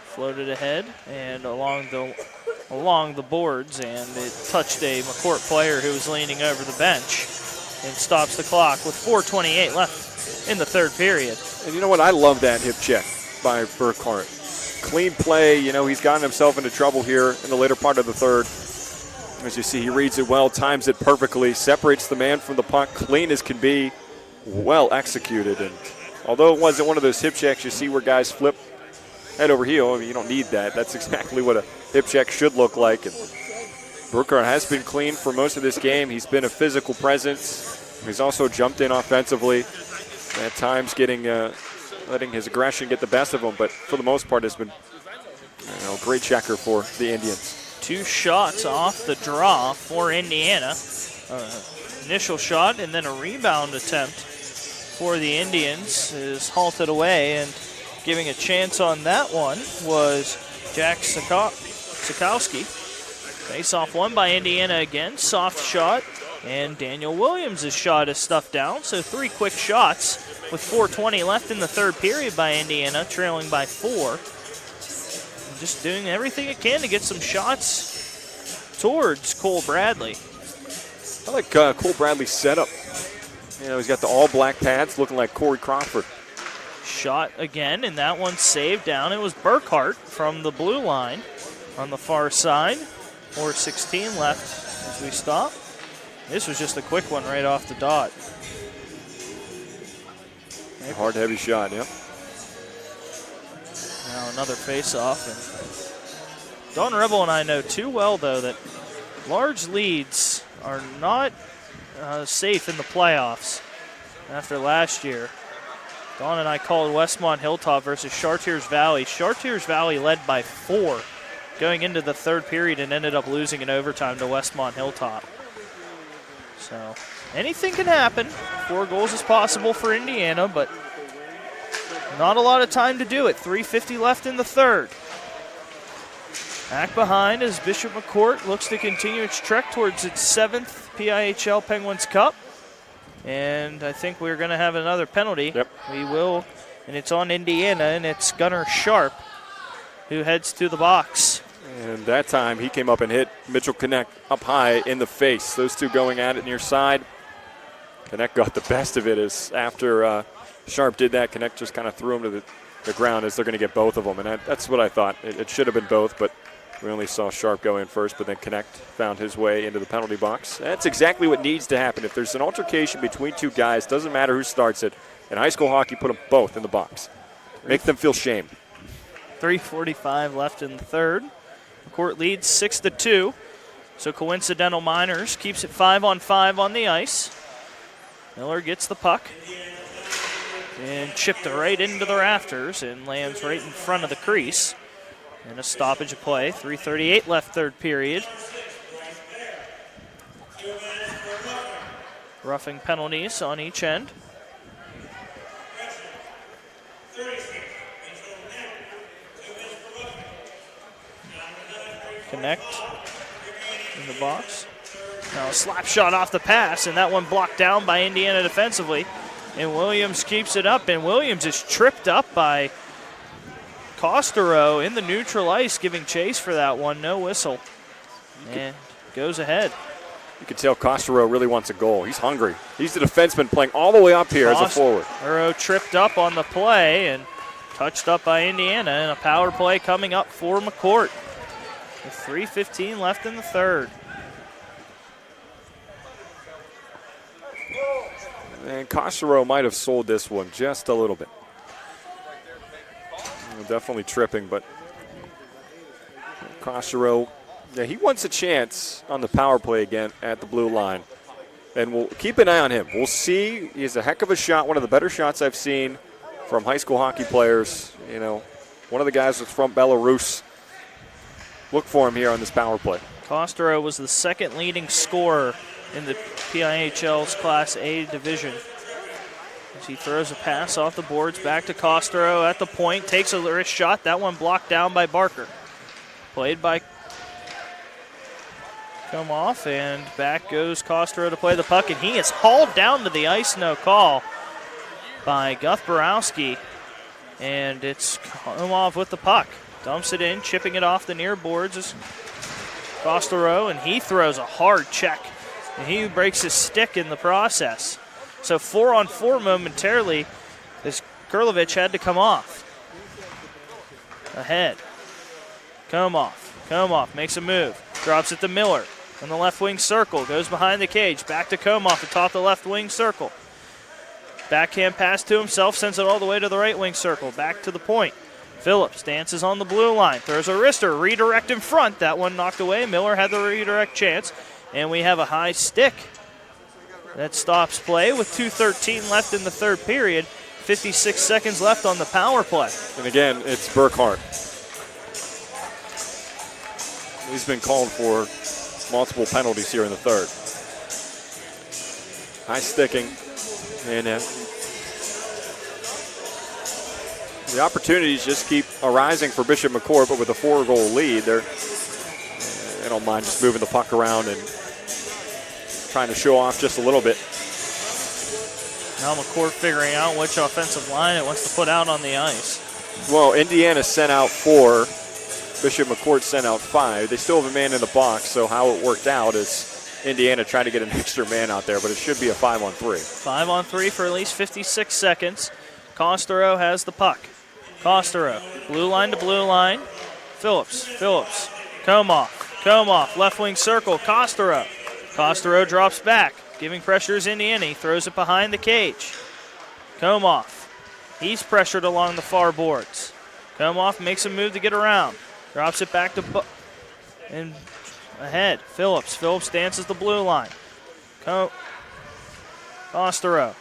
floated ahead and along the boards, and it touched a McCort player who was leaning over the bench and stops the clock with 4:28 left in the third period. And you know what? I love that hip check by Burkhart. Clean play. You know, he's gotten himself into trouble here in the later part of the third. As you see, he reads it well, times it perfectly, separates the man from the puck, clean as can be, well executed. And although it wasn't one of those hip checks you see where guys flip head over heel, I mean, you don't need that. That's exactly what a hip check should look like. And Burkhart has been clean for most of this game. He's been a physical presence. He's also jumped in offensively, at times letting his aggression get the best of him, but for the most part has been a great checker for the Indians. 2 shots off the draw for Indiana. Initial shot and then a rebound attempt for the Indians is halted away, and giving a chance on that one was Jack Sikowski. Face-off won by Indiana again. Soft shot, and Daniel Williams' shot is stuffed down. So 3 quick shots with 4:20 left in the third period by Indiana, trailing by 4. And just doing everything it can to get some shots towards Cole Bradley. I like Cole Bradley's setup. You know, he's got the all-black pads looking like Corey Crawford. Shot again, and that one saved down. It was Burkhart from the blue line on the far side. 4:16 left as we stop. This was just a quick one right off the dot. Hard, heavy shot, yeah. Now another face-off. And Don Rebel and I know too well, though, that large leads are not safe in the playoffs after last year. Don and I called Westmont Hilltop versus Chartiers Valley. Chartiers Valley led by 4 going into the third period and ended up losing in overtime to Westmont Hilltop. So anything can happen. 4 goals is possible for Indiana, but not a lot of time to do it. 3:50 left in the third. Back behind as Bishop McCort looks to continue its trek towards its 7th PIHL Penguins Cup. And I think we're going to have another penalty. Yep. We will, and it's on Indiana, and it's Gunnar Sharp who heads to the box. And that time he came up and hit Mitchell Connect up high in the face. Those two going at it near side. Connect got the best of it as after Sharp did that, Connect just kind of threw him to the ground as they're going to get both of them. And that's what I thought. It should have been both, but we only saw Sharp go in first, but then Connect found his way into the penalty box. That's exactly what needs to happen. If there's an altercation between 2 guys, doesn't matter who starts it. In high school hockey, put them both in the box. Make them feel shame. 3:45 left in the third. McCort leads 6-2. So Coincidental Miners keeps it 5-on-5 on the ice. Miller gets the puck and chipped it right into the rafters and lands right in front of the crease. And a stoppage of play. 3:38 left third period. Roughing penalties on each end. Connect in the box. Now a slap shot off the pass, and that one blocked down by Indiana defensively. And Williams keeps it up, and Williams is tripped up by Costero in the neutral ice, giving chase for that one. No whistle. And goes ahead. You can tell Costero really wants a goal. He's hungry. He's the defenseman playing all the way up here as a forward. Costero tripped up on the play and touched up by Indiana, and a power play coming up for McCort. With 3:15 left in the third. And Costero might have sold this one just a little bit. Definitely tripping, but Costero, yeah, he wants a chance on the power play again at the blue line. And we'll keep an eye on him. We'll see. He's a heck of a shot, one of the better shots I've seen from high school hockey players. You know, one of the guys that's from Belarus. Look for him here on this power play. Costero was the second leading scorer in the PIHL's Class A division. As he throws a pass off the boards back to Costero at the point, takes a wrist shot. That one blocked down by Barker. Played by come off, and back goes Costero to play the puck, and he is hauled down to the ice, no call, by Guth Borowski, and it's come off with the puck. Dumps it in, chipping it off the near boards is Costero, and he throws a hard check, and he breaks his stick in the process. So 4-on-4 momentarily, as Kurlovich had to come off. Ahead. Come off, makes a move. Drops it to Miller on the left wing circle. Goes behind the cage. Back to Komoff atop the left wing circle. Backhand pass to himself, sends it all the way to the right wing circle. Back to the point. Phillips dances on the blue line. Throws a wrister. Redirect in front. That one knocked away. Miller had the redirect chance. And we have a high stick. That stops play with 2:13 left in the third period. 56 seconds left on the power play. And again, it's Burkhart. He's been called for multiple penalties here in the third. High sticking. And the opportunities just keep arising for Bishop McCort, but with a 4-goal lead, they don't mind just moving the puck around and trying to show off just a little bit. Now McCort figuring out which offensive line it wants to put out on the ice. Well, Indiana sent out 4. Bishop McCort sent out 5. They still have a man in the box, so how it worked out is Indiana trying to get an extra man out there, but it should be a 5-on-3. 5-on-3 for at least 56 seconds. Costero has the puck. Costero, blue line to blue line. Phillips, Komoff, left wing circle, Costero. Costero drops back, giving pressures Indiana. He throws it behind the cage. Komoff, he's pressured along the far boards. Komoff makes a move to get around. Drops it back to and ahead. Phillips dances the blue line. Costero.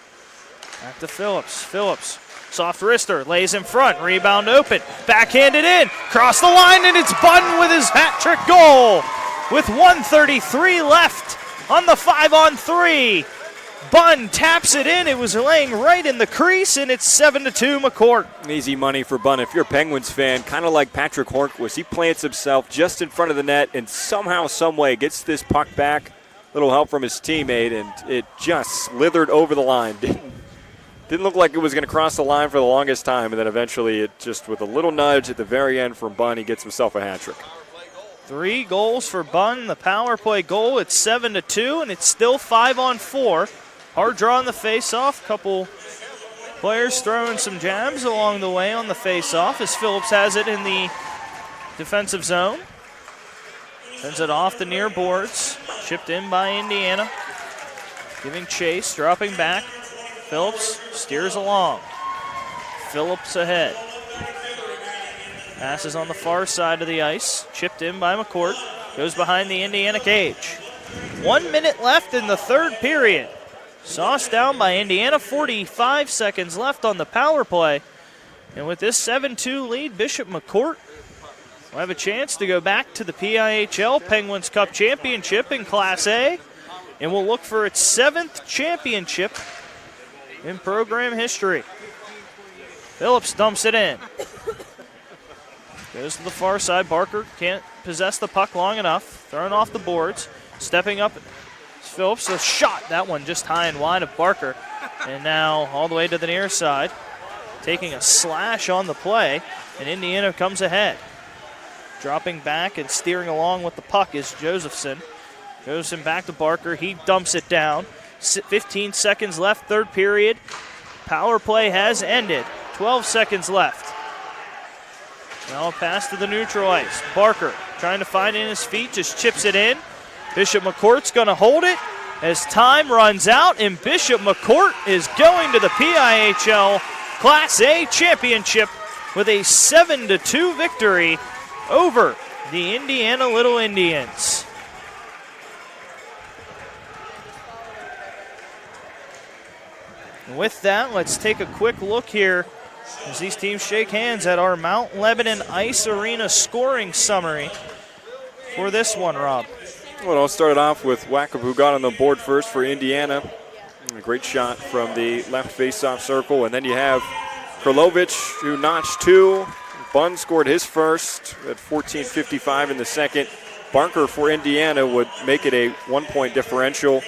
Back to Phillips. Soft wrister, lays in front, rebound open, backhanded in, cross the line, and it's Bunn with his hat trick goal. With 1:33 left on the 5-on-3. Bunn taps it in. It was laying right in the crease, and it's 7-2 McCort. Easy money for Bunn. If you're a Penguins fan, kind of like Patrick Hornquist, he plants himself just in front of the net and somehow, some way gets this puck back. Little help from his teammate, and it just slithered over the line. Didn't look like it was going to cross the line for the longest time, and then eventually it just, with a little nudge at the very end from Bunn, he gets himself a hat trick. 3 goals for Bunn. The power play goal, it's 7-2, and it's still 5-on-4. Hard draw on the face-off. Couple players throwing some jabs along the way on the face-off as Phillips has it in the defensive zone. Sends it off the near boards. Chipped in by Indiana. Giving chase, dropping back. Phillips steers along. Phillips ahead. Passes on the far side of the ice. Chipped in by McCort. Goes behind the Indiana cage. 1 minute left in the third period. Sauced down by Indiana. 45 seconds left on the power play. And with this 7-2 lead, Bishop McCort will have a chance to go back to the PIHL Penguins Cup Championship in Class A. And will look for its 7th championship in program history. Phillips dumps it in. Goes to the far side. Barker can't possess the puck long enough. Thrown off the boards. Stepping up Phillips, a shot. That one just high and wide of Barker. And now all the way to the near side, taking a slash on the play, and Indiana comes ahead. Dropping back and steering along with the puck is Josephson. Josephson back to Barker. He dumps it down. 15 seconds left, third period. Power play has ended. 12 seconds left. Now a pass to the neutral ice. Barker trying to find it in his feet, just chips it in. Bishop McCourt's going to hold it as time runs out, and Bishop McCort is going to the PIHL Class A Championship with a 7-2 victory over the Indiana Little Indians. And with that, let's take a quick look here as these teams shake hands at our Mount Lebanon Ice Arena scoring summary for this one, Rob. Well, I'll start off with Wackup, who got on the board first for Indiana. A great shot from the left face-off circle. And then you have Krlovic, who notched two. Bunn scored his first at 14:55 in the second. Barker for Indiana would make it a 1-point differential.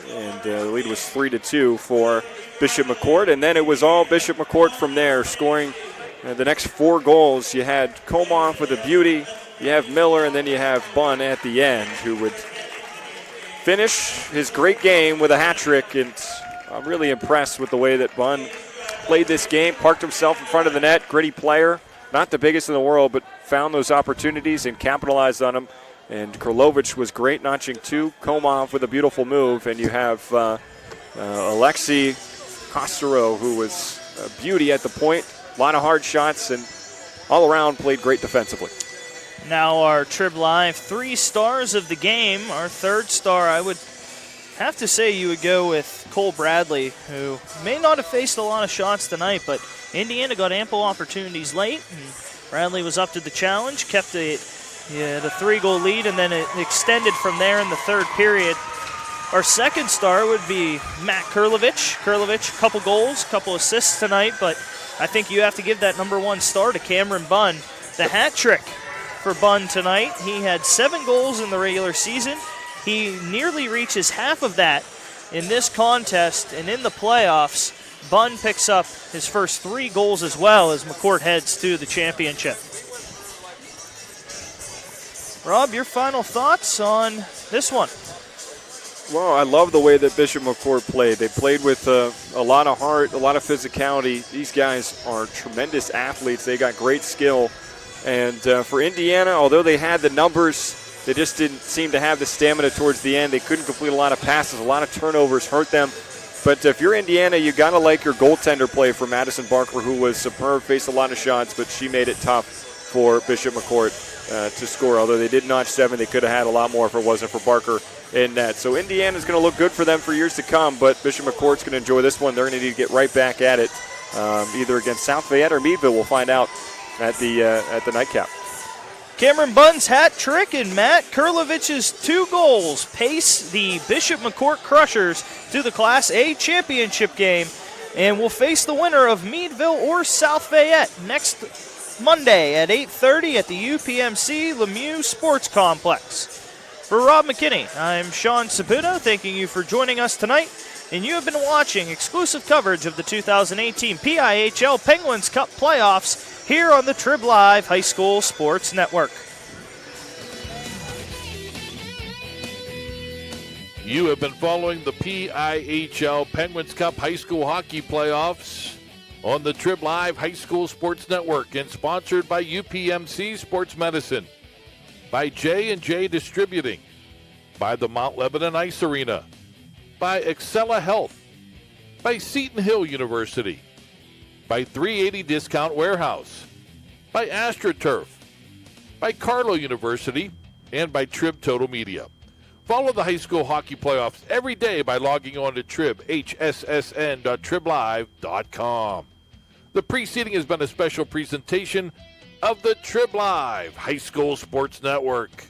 And the lead was 3-2 for Bishop McCort. And then it was all Bishop McCort from there, scoring the next 4 goals. You had Komoff with a beauty. You have Miller, and then you have Bunn at the end, who would finish his great game with a hat trick. And I'm really impressed with the way that Bunn played this game, parked himself in front of the net, gritty player, not the biggest in the world, but found those opportunities and capitalized on them. And Krlovic was great, notching 2. Komoff with a beautiful move. And you have Alexei Kostero, who was a beauty at the point. A lot of hard shots, and all around played great defensively. Now our Trib Live 3 stars of the game. Our third star, I would have to say you would go with Cole Bradley, who may not have faced a lot of shots tonight, but Indiana got ample opportunities late, and Bradley was up to the challenge, kept it the 3-goal lead, and then it extended from there in the third period. Our second star would be Matt Krlovic. Krlovic, a couple goals, couple assists tonight, but I think you have to give that number 1 star to Cameron Bunn. The hat trick for Bunn tonight. He had 7 goals in the regular season. He nearly reaches half of that in this contest, and in the playoffs, Bunn picks up his first 3 goals as well as McCort heads to the championship. Rob, your final thoughts on this one? Well, I love the way that Bishop McCort played. They played with a lot of heart, a lot of physicality. These guys are tremendous athletes. They got great skill. And for Indiana, although they had the numbers, they just didn't seem to have the stamina towards the end. They couldn't complete a lot of passes. A lot of turnovers hurt them. But if you're Indiana, you got to like your goaltender play for Madison Barker, who was superb, faced a lot of shots, but she made it tough for Bishop McCort to score. Although they did notch 7, they could have had a lot more if it wasn't for Barker in net. So Indiana's going to look good for them for years to come, but Bishop McCort's going to enjoy this one. They're going to need to get right back at it, either against South Fayette or Meadville. We'll find out at the nightcap. Cameron Bunn's hat trick and Matt Krlovic's 2 goals pace the Bishop McCort Crushers to the Class A championship game, and will face the winner of Meadville or South Fayette next Monday at 8:30 at the UPMC Lemieux Sports Complex. For Rob McKinney, I'm Sean Saputo, thanking you for joining us tonight, and you have been watching exclusive coverage of the 2018 PIHL Penguins Cup Playoffs here on the Trib Live High School Sports Network. You have been following the PIHL Penguins Cup High School Hockey Playoffs on the Trib Live High School Sports Network, and sponsored by UPMC Sports Medicine, by J&J Distributing, by the Mount Lebanon Ice Arena, by Excella Health, by Seton Hill University, by 380 Discount Warehouse, by AstroTurf, by Carlow University, and by Trib Total Media. Follow the high school hockey playoffs every day by logging on to tribhssn.triblive.com. The preceding has been a special presentation of the Trib Live High School Sports Network.